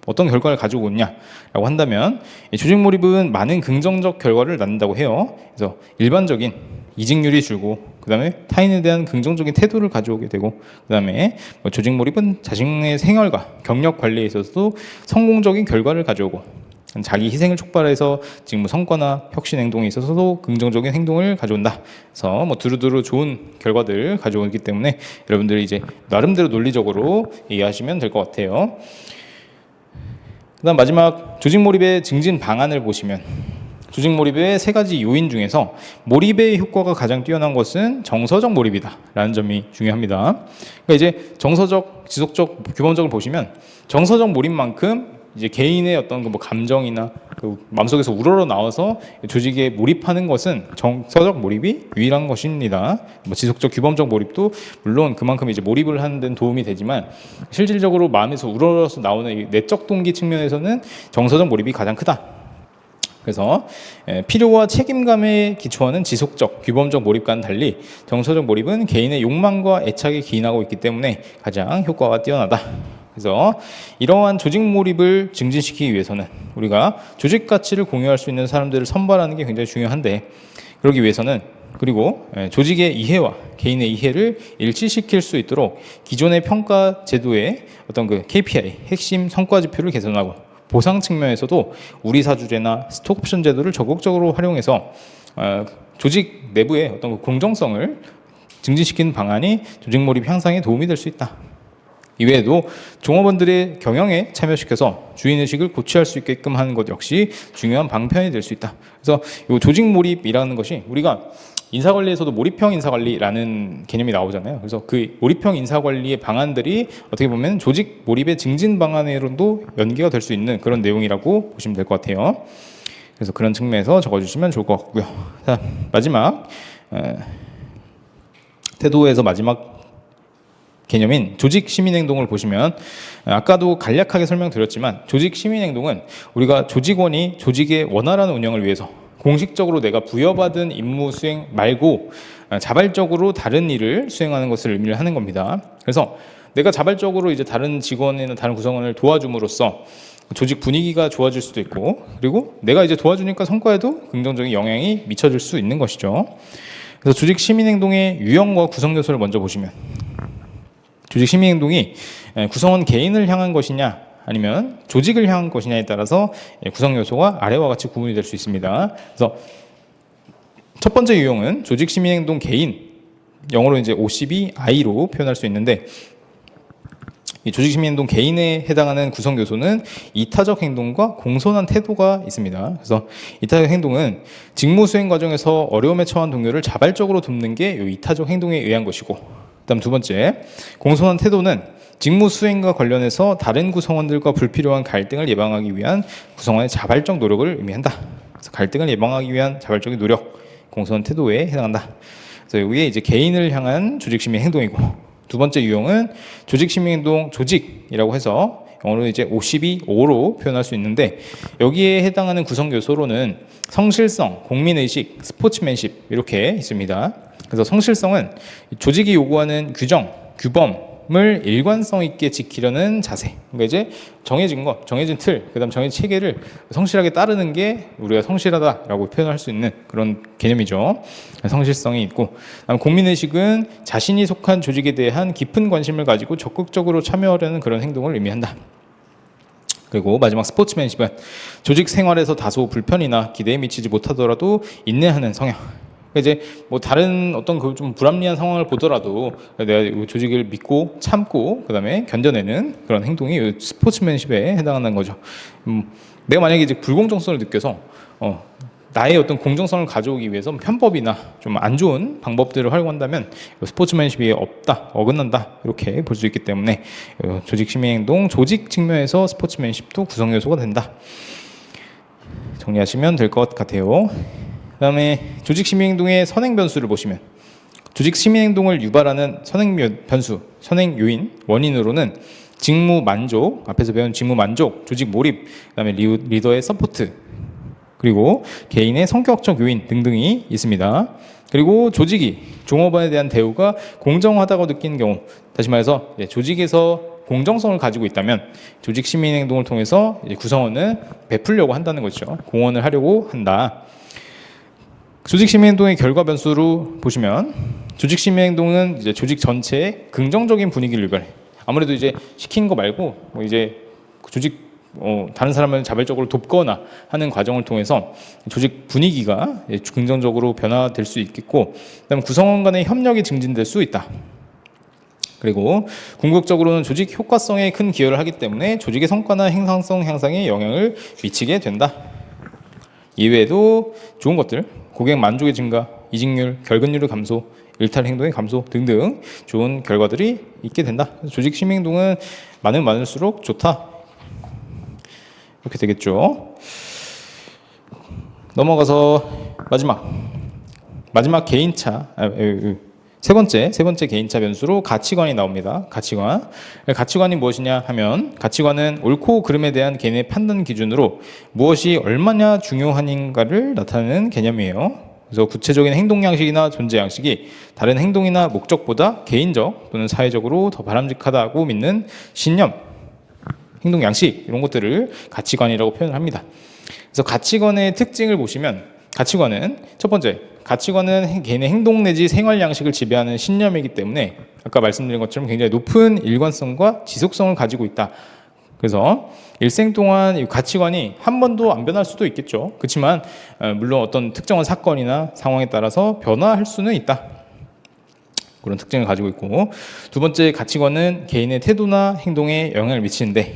어떤 결과를 가지고 오냐라고 한다면, 조직 몰입은 많은 긍정적 결과를 낳는다고 해요. 그래서 일반적인 이직률이 줄고, 그 다음에 타인에 대한 긍정적인 태도를 가져오게 되고, 그 다음에 조직 몰입은 자신의 생활과 경력 관리에 있어서도 성공적인 결과를 가져오고, 자기 희생을 촉발해서 직무 성과나 혁신 행동에 있어서도 긍정적인 행동을 가져온다. 그래서 두루두루 좋은 결과들 가져오기 때문에 여러분들이 이제 나름대로 논리적으로 이해하시면 될 것 같아요. 그다음 마지막 조직 몰입의 증진 방안을 보시면 조직 몰입의 세 가지 요인 중에서 몰입의 효과가 가장 뛰어난 것은 정서적 몰입이다라는 점이 중요합니다. 그러니까 이제 정서적, 지속적, 규범적을 보시면 정서적 몰입만큼 이제 개인의 어떤 그 감정이나 그 마음속에서 우러러 나와서 조직에 몰입하는 것은 정서적 몰입이 유일한 것입니다. 지속적, 규범적 몰입도 물론 그만큼 이제 몰입을 하는 데는 도움이 되지만 실질적으로 마음에서 우러러서 나오는 이 내적 동기 측면에서는 정서적 몰입이 가장 크다. 그래서 필요와 책임감에 기초하는 지속적, 규범적 몰입과는 달리 정서적 몰입은 개인의 욕망과 애착에 기인하고 있기 때문에 가장 효과가 뛰어나다. 그래서 이러한 조직 몰입을 증진시키기 위해서는 우리가 조직 가치를 공유할 수 있는 사람들을 선발하는 게 굉장히 중요한데 그러기 위해서는 그리고 조직의 이해와 개인의 이해를 일치시킬 수 있도록 기존의 평가 제도의 어떤 그 KPI, 핵심 성과 지표를 개선하고 보상 측면에서도 우리 사주제나 스톡옵션 제도를 적극적으로 활용해서 조직 내부의 어떤 그 공정성을 증진시키는 방안이 조직 몰입 향상에 도움이 될 수 있다. 이외에도 종업원들의 경영에 참여시켜서 주인의식을 고취할 수 있게끔 하는 것 역시 중요한 방편이 될 수 있다. 그래서 이 조직 몰입이라는 것이 우리가 인사관리에서도 몰입형 인사관리라는 개념이 나오잖아요. 그래서 그 몰입형 인사관리의 방안들이 어떻게 보면 조직 몰입의 증진 방안으로도 연계가 될 수 있는 그런 내용이라고 보시면 될 것 같아요. 그래서 그런 측면에서 적어주시면 좋을 것 같고요. 자, 마지막 태도에서 마지막 개념인 조직 시민행동을 보시면 아까도 간략하게 설명드렸지만 조직 시민행동은 우리가 조직원이 조직의 원활한 운영을 위해서 공식적으로 내가 부여받은 임무 수행 말고 자발적으로 다른 일을 수행하는 것을 의미를 하는 겁니다. 그래서 내가 자발적으로 이제 다른 직원이나 다른 구성원을 도와줌으로써 조직 분위기가 좋아질 수도 있고, 그리고 내가 이제 도와주니까 성과에도 긍정적인 영향이 미쳐질 수 있는 것이죠. 그래서 조직 시민행동의 유형과 구성 요소를 먼저 보시면, 조직 시민행동이 구성원 개인을 향한 것이냐 아니면 조직을 향한 것이냐에 따라서 구성 요소가 아래와 같이 구분이 될 수 있습니다. 그래서 첫 번째 유형은 조직 시민행동 개인, 영어로 이제 OCBI로 표현할 수 있는데, 이 조직 시민행동 개인에 해당하는 구성 요소는 이타적 행동과 공손한 태도가 있습니다. 그래서 이타적 행동은 직무 수행 과정에서 어려움에 처한 동료를 자발적으로 돕는 게 이 이타적 행동에 의한 것이고, 그다음 두 번째, 공손한 태도는 직무 수행과 관련해서 다른 구성원들과 불필요한 갈등을 예방하기 위한 구성원의 자발적 노력을 의미한다. 그래서 갈등을 예방하기 위한 자발적인 노력, 공손한 태도에 해당한다. 그래서 여기에 이제 개인을 향한 조직 시민 행동이고, 두 번째 유형은 조직 시민 행동 조직이라고 해서 영어로 이제 OCBO로 표현할 수 있는데, 여기에 해당하는 구성 요소로는 성실성, 공민의식, 스포츠맨십 이렇게 있습니다. 그래서 성실성은 조직이 요구하는 규정, 규범을 일관성 있게 지키려는 자세. 그러니까 이제 정해진 것, 정해진 틀, 그다음 정해진 체계를 성실하게 따르는 게 우리가 성실하다라고 표현할 수 있는 그런 개념이죠. 성실성이 있고, 그다음 공민의식은 자신이 속한 조직에 대한 깊은 관심을 가지고 적극적으로 참여하려는 그런 행동을 의미한다. 그리고 마지막 스포츠맨십은 조직 생활에서 다소 불편이나 기대에 미치지 못하더라도 인내하는 성향. 이제 뭐 다른 어떤 그 좀 불합리한 상황을 보더라도 내가 이 조직을 믿고 참고 그다음에 견뎌내는 그런 행동이 스포츠맨십에 해당하는 거죠. 내가 만약에 이제 불공정성을 느껴서 나의 어떤 공정성을 가져오기 위해서 편법이나 좀 안 좋은 방법들을 활용한다면 스포츠맨십이 없다, 어긋난다 이렇게 볼 수 있기 때문에 조직 시민행동 조직 측면에서 스포츠맨십도 구성 요소가 된다. 정리하시면 될 것 같아요. 그다음에 조직 시민행동의 선행 변수를 보시면, 조직 시민행동을 유발하는 선행 변수, 선행 요인, 원인으로는 직무 만족, 앞에서 배운 직무 만족, 조직 몰입, 그다음에 리더의 서포트, 그리고 개인의 성격적 요인 등등이 있습니다. 그리고 조직이 종업원에 대한 대우가 공정하다고 느끼는 경우, 다시 말해서 조직에서 공정성을 가지고 있다면 조직 시민행동을 통해서 구성원은 베풀려고 한다는 것이죠. 공헌을 하려고 한다. 조직 시민행동의 결과 변수로 보시면, 조직 시민행동은 이제 조직 전체의 긍정적인 분위기를 유발해. 아무래도 이제 시키는 거 말고 뭐 이제 조직 다른 사람을 자발적으로 돕거나 하는 과정을 통해서 조직 분위기가 긍정적으로 변화될 수 있겠고, 그다음 구성원 간의 협력이 증진될 수 있다. 그리고 궁극적으로는 조직 효과성에 큰 기여를 하기 때문에 조직의 성과나 행상성 향상에 영향을 미치게 된다. 이외에도 좋은 것들, 고객 만족의 증가, 이직률, 결근율의 감소, 일탈 행동의 감소 등등 좋은 결과들이 있게 된다. 조직 시민행동은 많으면 많을수록 좋다. 이렇게 되겠죠. 넘어가서 마지막 개인차, 세 번째 개인차 변수로 가치관이 나옵니다. 가치관이 무엇이냐 하면, 가치관은 옳고 그름에 대한 개인의 판단 기준으로 무엇이 얼마나 중요한인가를 나타내는 개념이에요. 그래서 구체적인 행동 양식이나 존재 양식이 다른 행동이나 목적보다 개인적 또는 사회적으로 더 바람직하다고 믿는 신념, 행동 양식, 이런 것들을 가치관이라고 표현을 합니다. 그래서 가치관의 특징을 보시면, 가치관은 첫 번째, 가치관은 개인의 행동 내지 생활 양식을 지배하는 신념이기 때문에 아까 말씀드린 것처럼 굉장히 높은 일관성과 지속성을 가지고 있다. 그래서 일생 동안 이 가치관이 한 번도 안 변할 수도 있겠죠. 그렇지만 물론 어떤 특정한 사건이나 상황에 따라서 변화할 수는 있다. 그런 특징을 가지고 있고, 두 번째 가치관은 개인의 태도나 행동에 영향을 미치는데,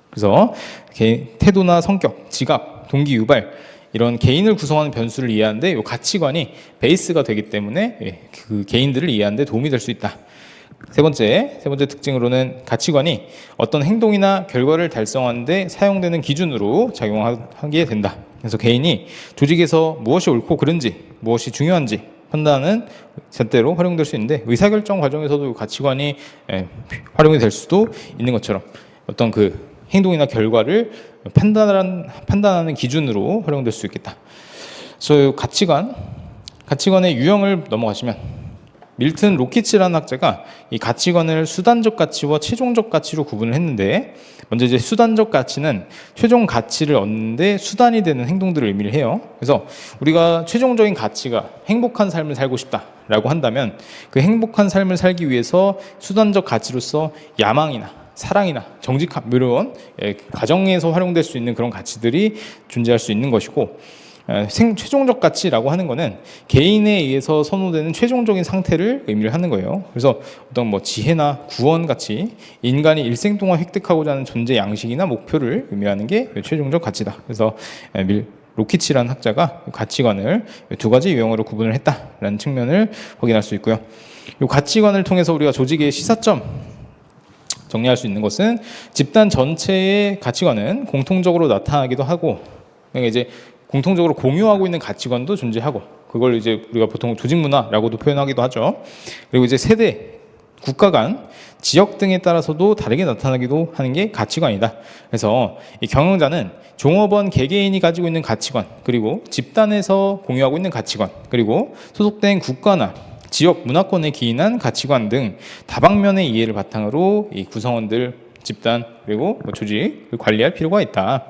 그래서 태도나 성격, 지각, 동기 유발 이런 개인을 구성하는 변수를 이해하는데 이 가치관이 베이스가 되기 때문에 그 개인들을 이해하는 데 도움이 될 수 있다. 세 번째 특징으로는 가치관이 어떤 행동이나 결과를 달성하는 데 사용되는 기준으로 작용하게 된다. 그래서 개인이 조직에서 무엇이 옳고 그른지, 무엇이 중요한지 판단하는 잣대로 활용될 수 있는데, 의사결정 과정에서도 가치관이 활용이 될 수도 있는 것처럼 어떤 그 행동이나 결과를 판단하는 기준으로 활용될 수 있겠다. 그래서 가치관의 유형을 넘어가시면, 밀튼 로키츠라는 학자가 이 가치관을 수단적 가치와 최종적 가치로 구분을 했는데, 먼저 이제 수단적 가치는 최종 가치를 얻는데 수단이 되는 행동들을 의미를 해요. 그래서 우리가 최종적인 가치가 행복한 삶을 살고 싶다라고 한다면, 그 행복한 삶을 살기 위해서 수단적 가치로서 야망이나 사랑이나 정직함 이런 과정에서 활용될 수 있는 그런 가치들이 존재할 수 있는 것이고, 최종적 가치라고 하는 것은 개인에 의해서 선호되는 최종적인 상태를 의미를 하는 거예요. 그래서 어떤 뭐 지혜나 구원 가치, 인간이 일생 동안 획득하고자 하는 존재 양식이나 목표를 의미하는 게 최종적 가치다. 그래서 로키치라는 학자가 가치관을 두 가지 유형으로 구분을 했다라는 측면을 확인할 수 있고요. 이 가치관을 통해서 우리가 조직의 시사점 정리할 수 있는 것은, 집단 전체의 가치관은 공통적으로 나타나기도 하고, 그러니까 이제 공통적으로 공유하고 있는 가치관도 존재하고, 그걸 이제 우리가 보통 조직 문화라고도 표현하기도 하죠. 그리고 이제 세대, 국가 간, 지역 등에 따라서도 다르게 나타나기도 하는 게 가치관이다. 그래서 이 경영자는 종업원 개개인이 가지고 있는 가치관, 그리고 집단에서 공유하고 있는 가치관, 그리고 소속된 국가나 지역 문화권에 기인한 가치관 등 다방면의 이해를 바탕으로 이 구성원들, 집단, 그리고 조직을 관리할 필요가 있다.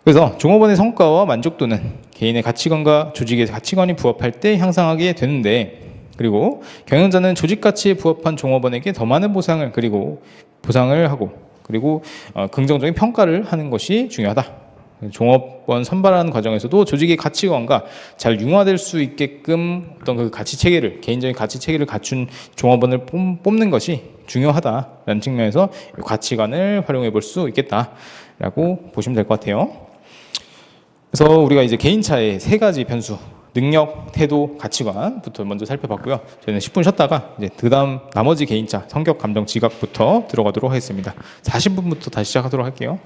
그래서 종업원의 성과와 만족도는 개인의 가치관과 조직의 가치관이 부합할 때 향상하게 되는데, 그리고 경영자는 조직 가치에 부합한 종업원에게 더 많은 보상을 하고, 그리고 긍정적인 평가를 하는 것이 중요하다. 종업원 선발하는 과정에서도 조직의 가치관과 잘 융화될 수 있게끔 어떤 그 가치 체계를, 개인적인 가치 체계를 갖춘 종업원을 뽑는 것이 중요하다라는 측면에서 가치관을 활용해 볼 수 있겠다라고 보시면 될 것 같아요. 그래서 우리가 이제 개인차의 세 가지 변수, 능력, 태도, 가치관부터 먼저 살펴봤고요. 저희는 10분 쉬었다가 이제 그다음 나머지 개인차, 성격, 감정, 지각부터 들어가도록 하겠습니다. 40분부터 다시 시작하도록 할게요.